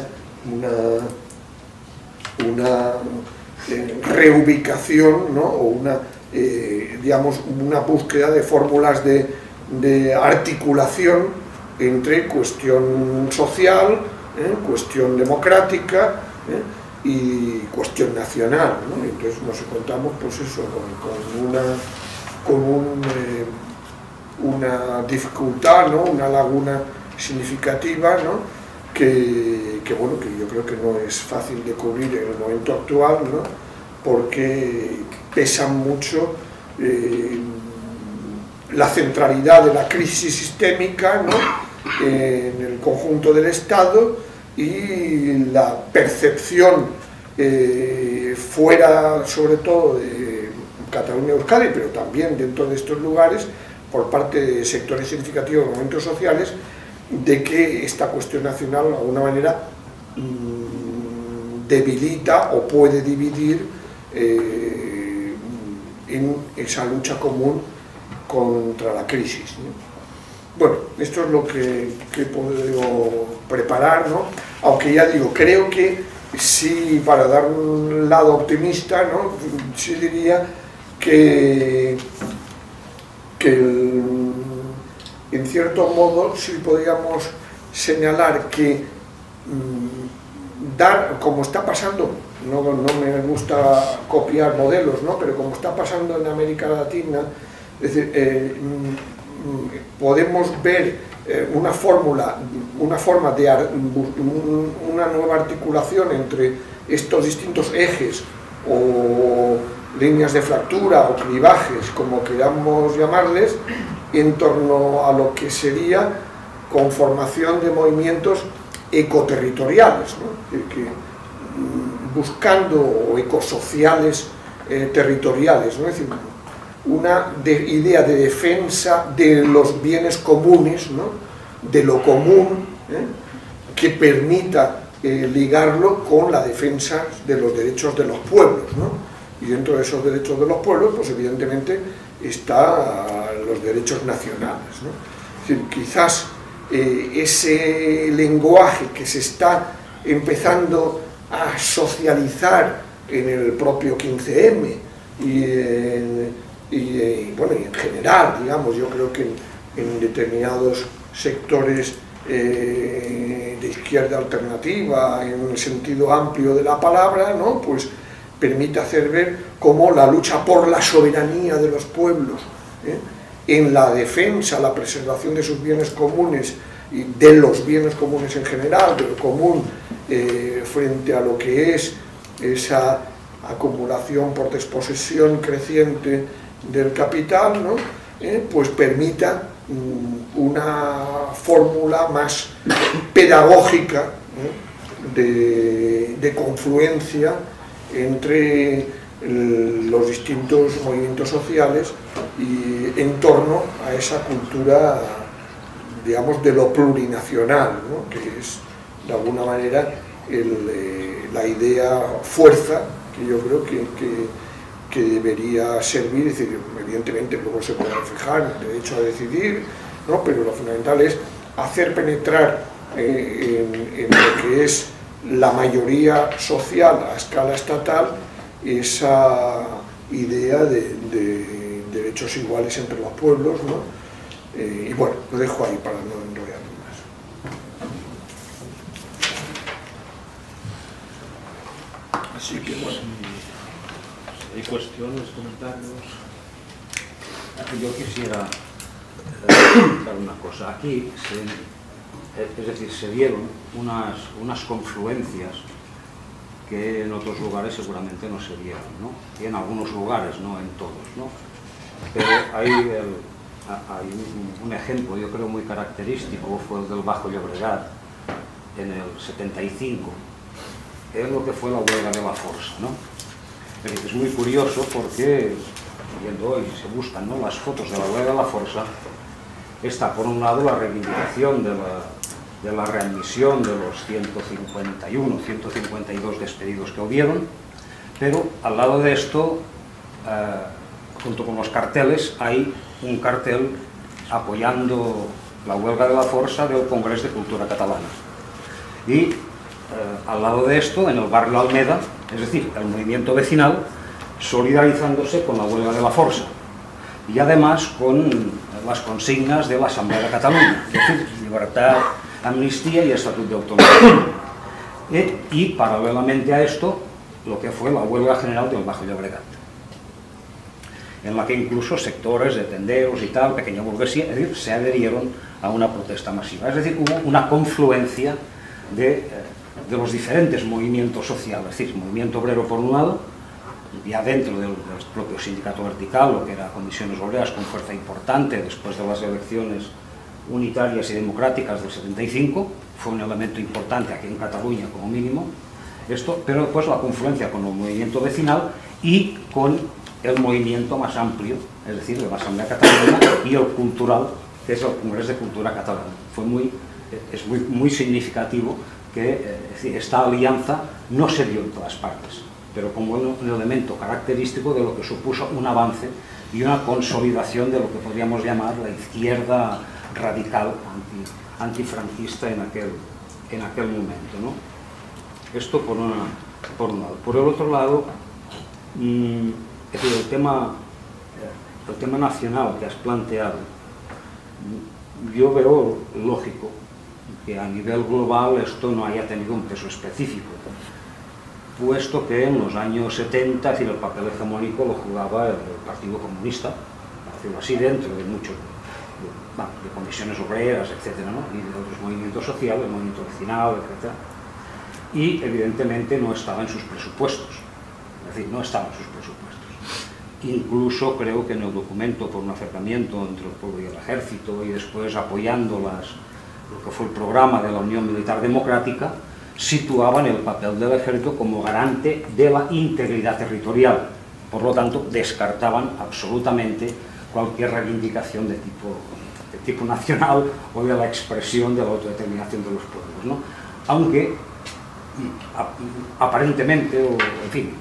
[SPEAKER 2] una reubicación, ¿no?, o digamos, una búsqueda de fórmulas de articulación entre cuestión social, cuestión democrática y cuestión nacional, ¿no? Entonces nos encontramos, pues eso, con una dificultad, ¿no?, una laguna significativa, ¿no?, que bueno, que yo creo que no es fácil de cubrir en el momento actual, ¿no?, porque pesa mucho la centralidad de la crisis sistémica, ¿no?, en el conjunto del Estado, y la percepción fuera, sobre todo, de Cataluña y Euskadi, pero también dentro de estos lugares, por parte de sectores significativos de movimientos sociales, de que esta cuestión nacional de alguna manera debilita o puede dividir en esa lucha común contra la crisis, ¿no? Bueno, esto es lo que he podido preparar, ¿no? Aunque ya digo, creo que sí, para dar un lado optimista, ¿no?, sí diría que en cierto modo sí podríamos señalar que como está pasando, no me gusta copiar modelos, ¿no?, pero como está pasando en América Latina, es decir, podemos ver una forma de una nueva articulación entre estos distintos ejes o líneas de fractura o clivajes, como queramos llamarles, en torno a lo que sería conformación de movimientos ecoterritoriales, ¿no?, buscando, o ecosociales territoriales, ¿no?, es decir, una idea de defensa de los bienes comunes, ¿no?, de lo común, que permita ligarlo con la defensa de los derechos de los pueblos, ¿no? Y dentro de esos derechos de los pueblos, pues evidentemente están los derechos nacionales, ¿no? Es decir, quizás ese lenguaje que se está empezando a socializar en el propio 15M y bueno, y en general, digamos, yo creo que en determinados sectores de izquierda alternativa, en el sentido amplio de la palabra, ¿no?, pues permite hacer ver cómo la lucha por la soberanía de los pueblos, en la defensa, la preservación de sus bienes comunes y de los bienes comunes en general, de lo común, frente a lo que es esa acumulación por desposesión creciente del capital, ¿no?, pues permita una fórmula más pedagógica, de confluencia entre los distintos movimientos sociales y en torno a esa cultura, digamos, de lo plurinacional, ¿no?, que es de alguna manera la idea fuerza que yo creo que debería servir. Es decir, evidentemente luego se puede reflejar en el derecho a decidir, ¿no?, pero lo fundamental es hacer penetrar en lo que es la mayoría social a escala estatal esa idea de derechos iguales entre los pueblos, ¿no? Y bueno, lo dejo ahí para no enrollarme más. Así que bueno.
[SPEAKER 3] Hay cuestiones, comentarios. Yo quisiera dar una cosa. Aquí, es decir, se dieron unas confluencias que en otros lugares seguramente no se dieron, ¿no? Y en algunos lugares, no en todos, ¿no? Pero hay un ejemplo, yo creo, muy característico, fue el del Bajo Llobregat, en el 75, es lo que fue la huelga de la Força, ¿no? Es muy curioso porque, viendo hoy, se buscan, ¿no?, las fotos de la huelga de la Força, está por un lado la reivindicación de la readmisión de los 151, 152 despedidos que hubieron, pero al lado de esto, junto con los carteles, hay un cartel apoyando la huelga de la Força del Congreso de Cultura Catalana. Y al lado de esto, en el barrio Almeda, es decir, el movimiento vecinal, solidarizándose con la huelga de la Força y además con las consignas de la Asamblea de Cataluña, es decir, libertad, amnistía y estatuto de autonomía. Y paralelamente a esto, lo que fue la huelga general del Bajo Llobregat, en la que incluso sectores de tenderos y tal, pequeña burguesía, es decir, se adherieron a una protesta masiva. Es decir, hubo una confluencia de los diferentes movimientos sociales, es decir, movimiento obrero por un lado, ya dentro del propio sindicato vertical, lo que era Comisiones Obreras con fuerza importante después de las elecciones unitarias y democráticas del 75, fue un elemento importante aquí en Cataluña como mínimo, esto, pero después la confluencia con el movimiento vecinal y con el movimiento más amplio, es decir, de la Asamblea Catalana y el cultural, que es el Congreso de Cultura Catalana. Es muy significativo que esta alianza no se dio en todas partes, pero como un elemento característico de lo que supuso un avance y una consolidación de lo que podríamos llamar la izquierda radical antifranquista en aquel momento, ¿no? Esto por un lado. Por el otro lado, es decir, el tema nacional que has planteado, yo veo lógico que a nivel global esto no haya tenido un peso específico, puesto que en los años 70, es decir, el papel hegemónico lo jugaba el Partido Comunista, por decirlo así, dentro de muchos de comisiones obreras, etcétera, ¿no?, y de otros movimientos sociales, el movimiento vecinal, etcétera, y evidentemente no estaba en sus presupuestos, es decir, no estaba en sus presupuestos. Incluso creo que en el documento, por un acercamiento entre el pueblo y el ejército, y después apoyando lo que fue el programa de la Unión Militar Democrática, situaban el papel del ejército como garante de la integridad territorial. Por lo tanto, descartaban absolutamente cualquier reivindicación de tipo nacional o de la expresión de la autodeterminación de los pueblos, ¿no? Aunque aparentemente, o en fin,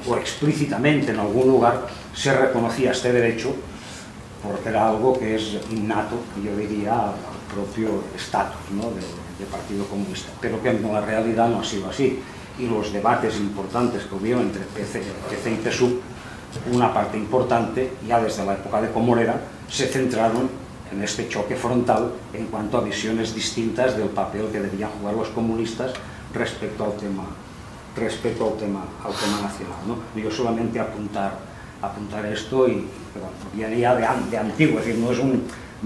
[SPEAKER 3] o explícitamente en algún lugar se reconocía este derecho porque era algo que es innato, yo diría, al propio estatus, ¿no?, del Partido Comunista, pero que en la realidad no ha sido así. Y los debates importantes que hubo entre PC y PSUV, una parte importante, ya desde la época de Comorera, se centraron en este choque frontal en cuanto a visiones distintas del papel que debían jugar los comunistas respecto al tema nacional, ¿no? Yo solamente apuntar esto, y bueno, viene ya de antiguo, es decir, no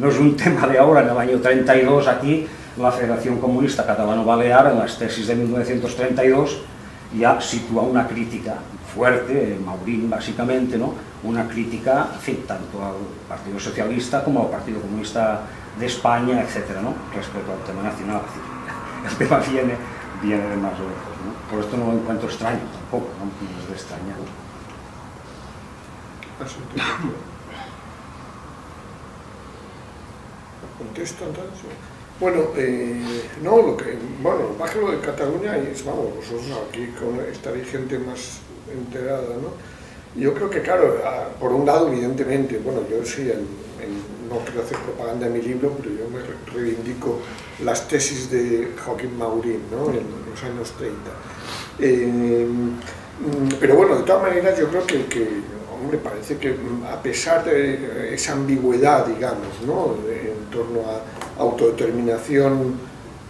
[SPEAKER 3] es un tema de ahora. En el año 32 aquí la Federación Comunista Catalano-Balear, en las tesis de 1932, ya sitúa una crítica fuerte, Maurín básicamente, ¿no?, una crítica, en fin, tanto al Partido Socialista como al Partido Comunista de España, etcétera, ¿no?, respecto al tema nacional. El tema viene de más lejos, ¿no? Por esto no lo encuentro extraño tampoco, no es de extrañar.
[SPEAKER 2] ¿Contesto entonces? Bueno, lo más que lo de Cataluña es, vamos, vosotros aquí estaréis gente más enterada, ¿no? Yo creo que, claro, por un lado, evidentemente, bueno, yo sí, no quiero hacer propaganda en mi libro, pero yo me reivindico las tesis de Joaquín Maurín, ¿no?, en los años 30. Pero bueno, de todas maneras, yo creo que hombre, parece que a pesar de esa ambigüedad, digamos, ¿no?, en torno a autodeterminación,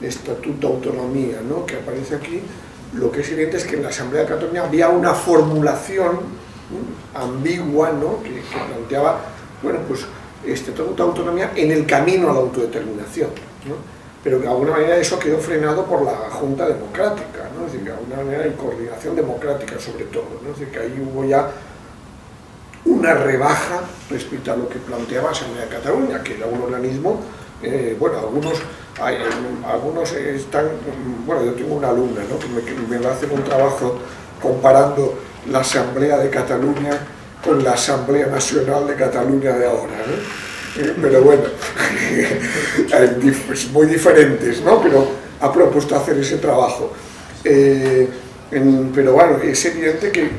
[SPEAKER 2] estatuto, autonomía, ¿no?, que aparece aquí, lo que es evidente es que en la Asamblea de Cataluña había una formulación ambigua, ¿no?, que planteaba, bueno, pues estatuto, autonomía en el camino a la autodeterminación, ¿no?, pero que de alguna manera eso quedó frenado por la Junta Democrática, ¿no?, es decir, que de alguna manera hay coordinación democrática sobre todo, ¿no?, es decir, que ahí hubo ya una rebaja respecto a lo que planteaba la Asamblea de Cataluña, que era un organismo, bueno, algunos algunos están, bueno, yo tengo una alumna, ¿no?, que me va a hacer un trabajo comparando la Asamblea de Cataluña con la Asamblea Nacional de Cataluña de ahora, ¿no? Pero bueno, muy diferentes, ¿no?, pero ha propuesto hacer ese trabajo. Pero bueno, es evidente que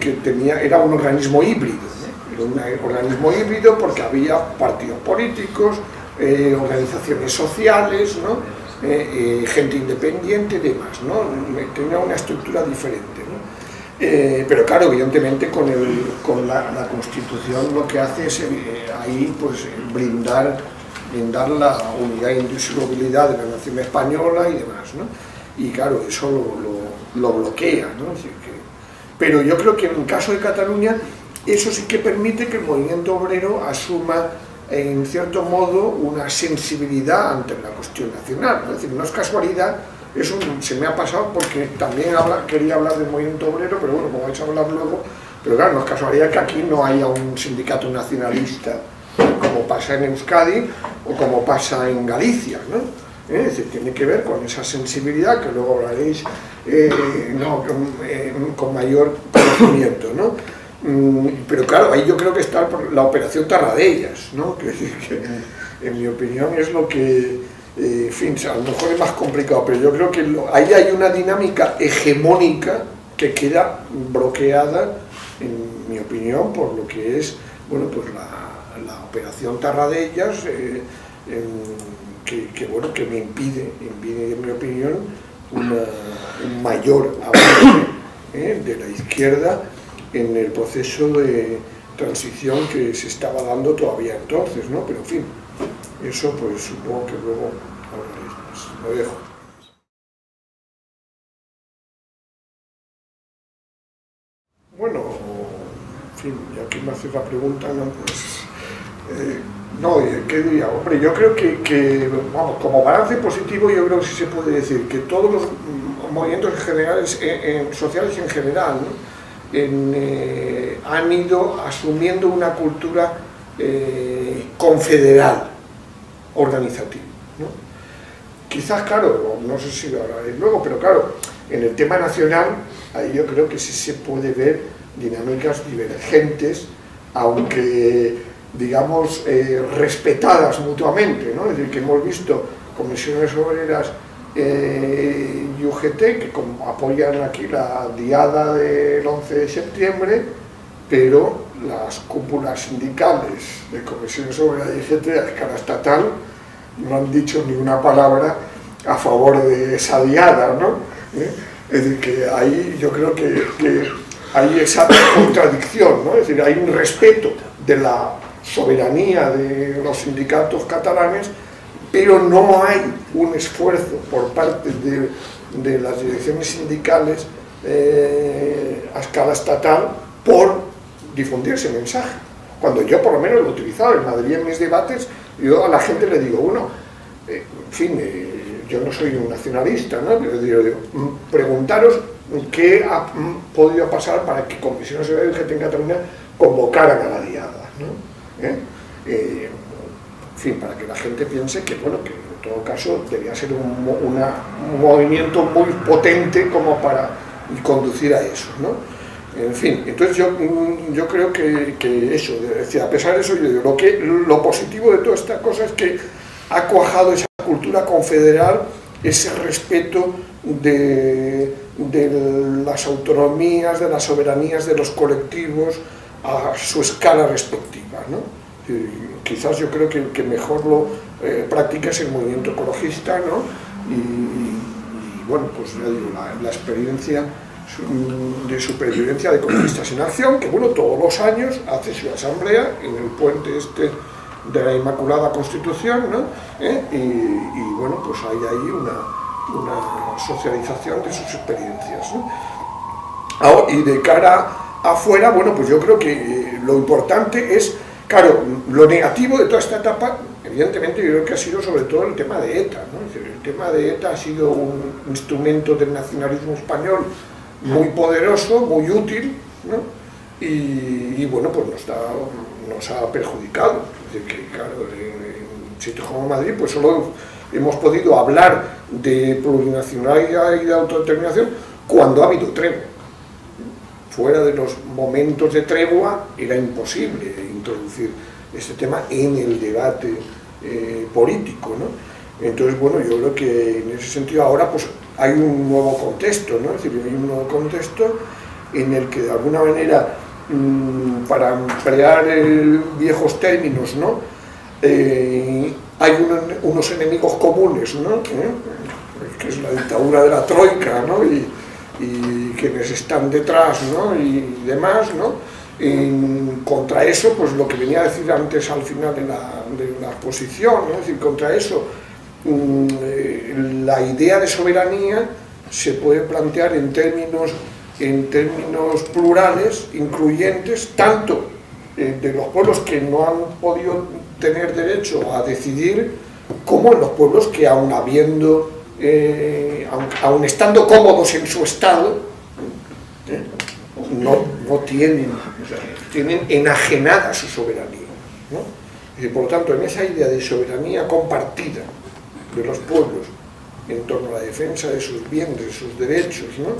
[SPEAKER 2] era un organismo híbrido, ¿no? Era un organismo híbrido porque había partidos políticos, organizaciones sociales, ¿no?, gente independiente y demás, ¿no? Tenía una estructura diferente, ¿no? Pero claro, evidentemente con la Constitución lo que hace es ahí pues brindar la unidad e indisolubilidad de la nación española y demás, ¿no? Y claro, eso lo bloquea, ¿no? Pero yo creo que en el caso de Cataluña eso sí que permite que el movimiento obrero asuma en cierto modo una sensibilidad ante la cuestión nacional, ¿no? Es decir, no es casualidad, eso se me ha pasado porque también quería hablar del movimiento obrero, pero bueno, como vais a hablar luego, pero claro, no es casualidad que aquí no haya un sindicato nacionalista como pasa en Euskadi o como pasa en Galicia, ¿no? Es decir, tiene que ver con esa sensibilidad que luego hablaréis con mayor conocimiento, ¿no? Pero claro, ahí yo creo que está la operación Tarradellas, ¿no? Que en mi opinión es lo que, en fin, a lo mejor es más complicado, pero yo creo que ahí hay una dinámica hegemónica que queda bloqueada, en mi opinión, por lo que es, bueno, pues la operación Tarradellas, que me impide, en mi opinión, un mayor avance de la izquierda en el proceso de transición que se estaba dando todavía entonces, ¿no? Pero en fin, eso pues supongo que luego hablaréis más. Lo dejo. Bueno, en fin, ya que me haces la pregunta, ¿no? Pues ¿qué diría? Hombre, yo creo que vamos, como balance positivo, yo creo que sí se puede decir que todos los movimientos generales, sociales en general, ¿no?, han ido asumiendo una cultura confederal, organizativa, ¿no? Quizás, claro, no sé si lo hablaréis luego, pero claro, en el tema nacional, ahí yo creo que sí se puede ver dinámicas divergentes, aunque, digamos, respetadas mutuamente, ¿no? Es decir, que hemos visto comisiones obreras y UGT que apoyan aquí la diada del 11 de septiembre, pero las cúpulas sindicales de comisiones obreras y UGT a escala estatal no han dicho ni una palabra a favor de esa diada, ¿no? Es decir, que ahí yo creo que hay esa contradicción, ¿no? Es decir, hay un respeto de la soberanía de los sindicatos catalanes, pero no hay un esfuerzo por parte de las direcciones sindicales a escala estatal por difundir ese mensaje. Cuando yo por lo menos lo he utilizado en Madrid en mis debates, yo a la gente le digo, bueno, en fin, yo no soy un nacionalista, ¿no? Pero digo, preguntaros qué ha podido pasar para que comisiones obreras y UGT en Cataluña convocaran a la diada, ¿no? En fin, para que la gente piense que, bueno, que en todo caso debía ser un movimiento muy potente como para conducir a eso, ¿no? En fin, entonces yo creo que eso, es decir, a pesar de eso, yo digo, lo positivo de toda esta cosa es que ha cuajado esa cultura confederal, ese respeto de las autonomías, de las soberanías de los colectivos a su escala respectiva, ¿no? Quizás yo creo que el que mejor lo practica es el movimiento ecologista, ¿no? Y bueno, pues ya digo, la experiencia de supervivencia de ecologistas en acción, que bueno, todos los años hace su asamblea en el puente este de la Inmaculada Constitución, ¿no? Y bueno, pues hay ahí una socialización de sus experiencias, ¿no? Y de cara afuera, bueno, pues yo creo que lo importante es, claro, lo negativo de toda esta etapa, evidentemente yo creo que ha sido sobre todo el tema de ETA, ¿no? Es decir, el tema de ETA ha sido un instrumento del nacionalismo español muy poderoso, muy útil, ¿no? Y bueno, pues nos ha perjudicado. Es decir, que claro, en sitios como Madrid, pues solo hemos podido hablar de plurinacionalidad y de autodeterminación cuando ha habido tregua. Fuera de los momentos de tregua era imposible introducir este tema en el debate político, ¿no? Entonces, bueno, yo creo que en ese sentido ahora pues hay un nuevo contexto, ¿no? Es decir, hay un nuevo contexto en el que de alguna manera, para emplear viejos términos, ¿no? Hay unos enemigos comunes, ¿no? Que es la dictadura de la Troika, ¿no? Y quienes están detrás, ¿no? Y demás, ¿no? Contra eso, pues lo que venía a decir antes al final de la exposición, ¿no? Es decir, contra eso, la idea de soberanía se puede plantear en términos plurales, incluyentes, tanto de los pueblos que no han podido tener derecho a decidir, como en los pueblos que aun estando cómodos en su estado, no tienen enajenada su soberanía, ¿no? Y por lo tanto, en esa idea de soberanía compartida de los pueblos en torno a la defensa de sus bienes, de sus derechos, ¿no?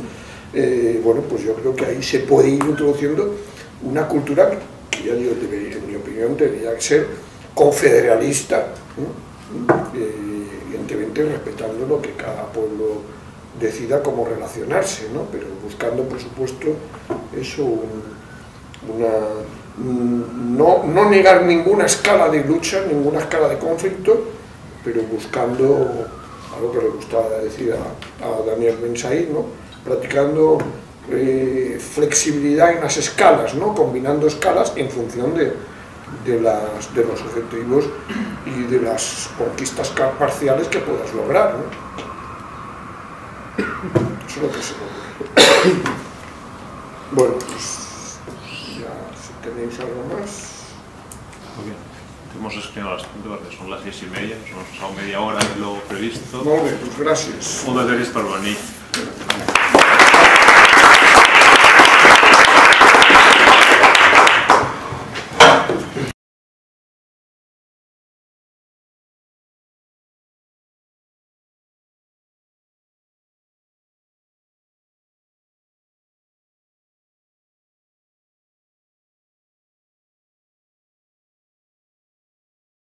[SPEAKER 2] Bueno, pues yo creo que ahí se puede ir introduciendo una cultura que ya digo, en mi opinión, debería ser confederalista, ¿no? Evidentemente respetando lo que cada pueblo decida cómo relacionarse, ¿no? Pero buscando, por supuesto, eso, no negar ninguna escala de lucha, ninguna escala de conflicto, pero buscando algo que le gustaba decir a Daniel Ben Said, ¿no? Practicando flexibilidad en las escalas, ¿no? Combinando escalas en función de los objetivos y de las conquistas parciales que puedas lograr, ¿no? Eso es lo que se puede. Bueno, pues ya si tenéis algo más.
[SPEAKER 4] Muy bien. Hemos escrito bastante porque son las 6:30, nos hemos pasado media hora de lo previsto.
[SPEAKER 2] Molt bé, pues gràcies.
[SPEAKER 4] Moltes gràcies per venir.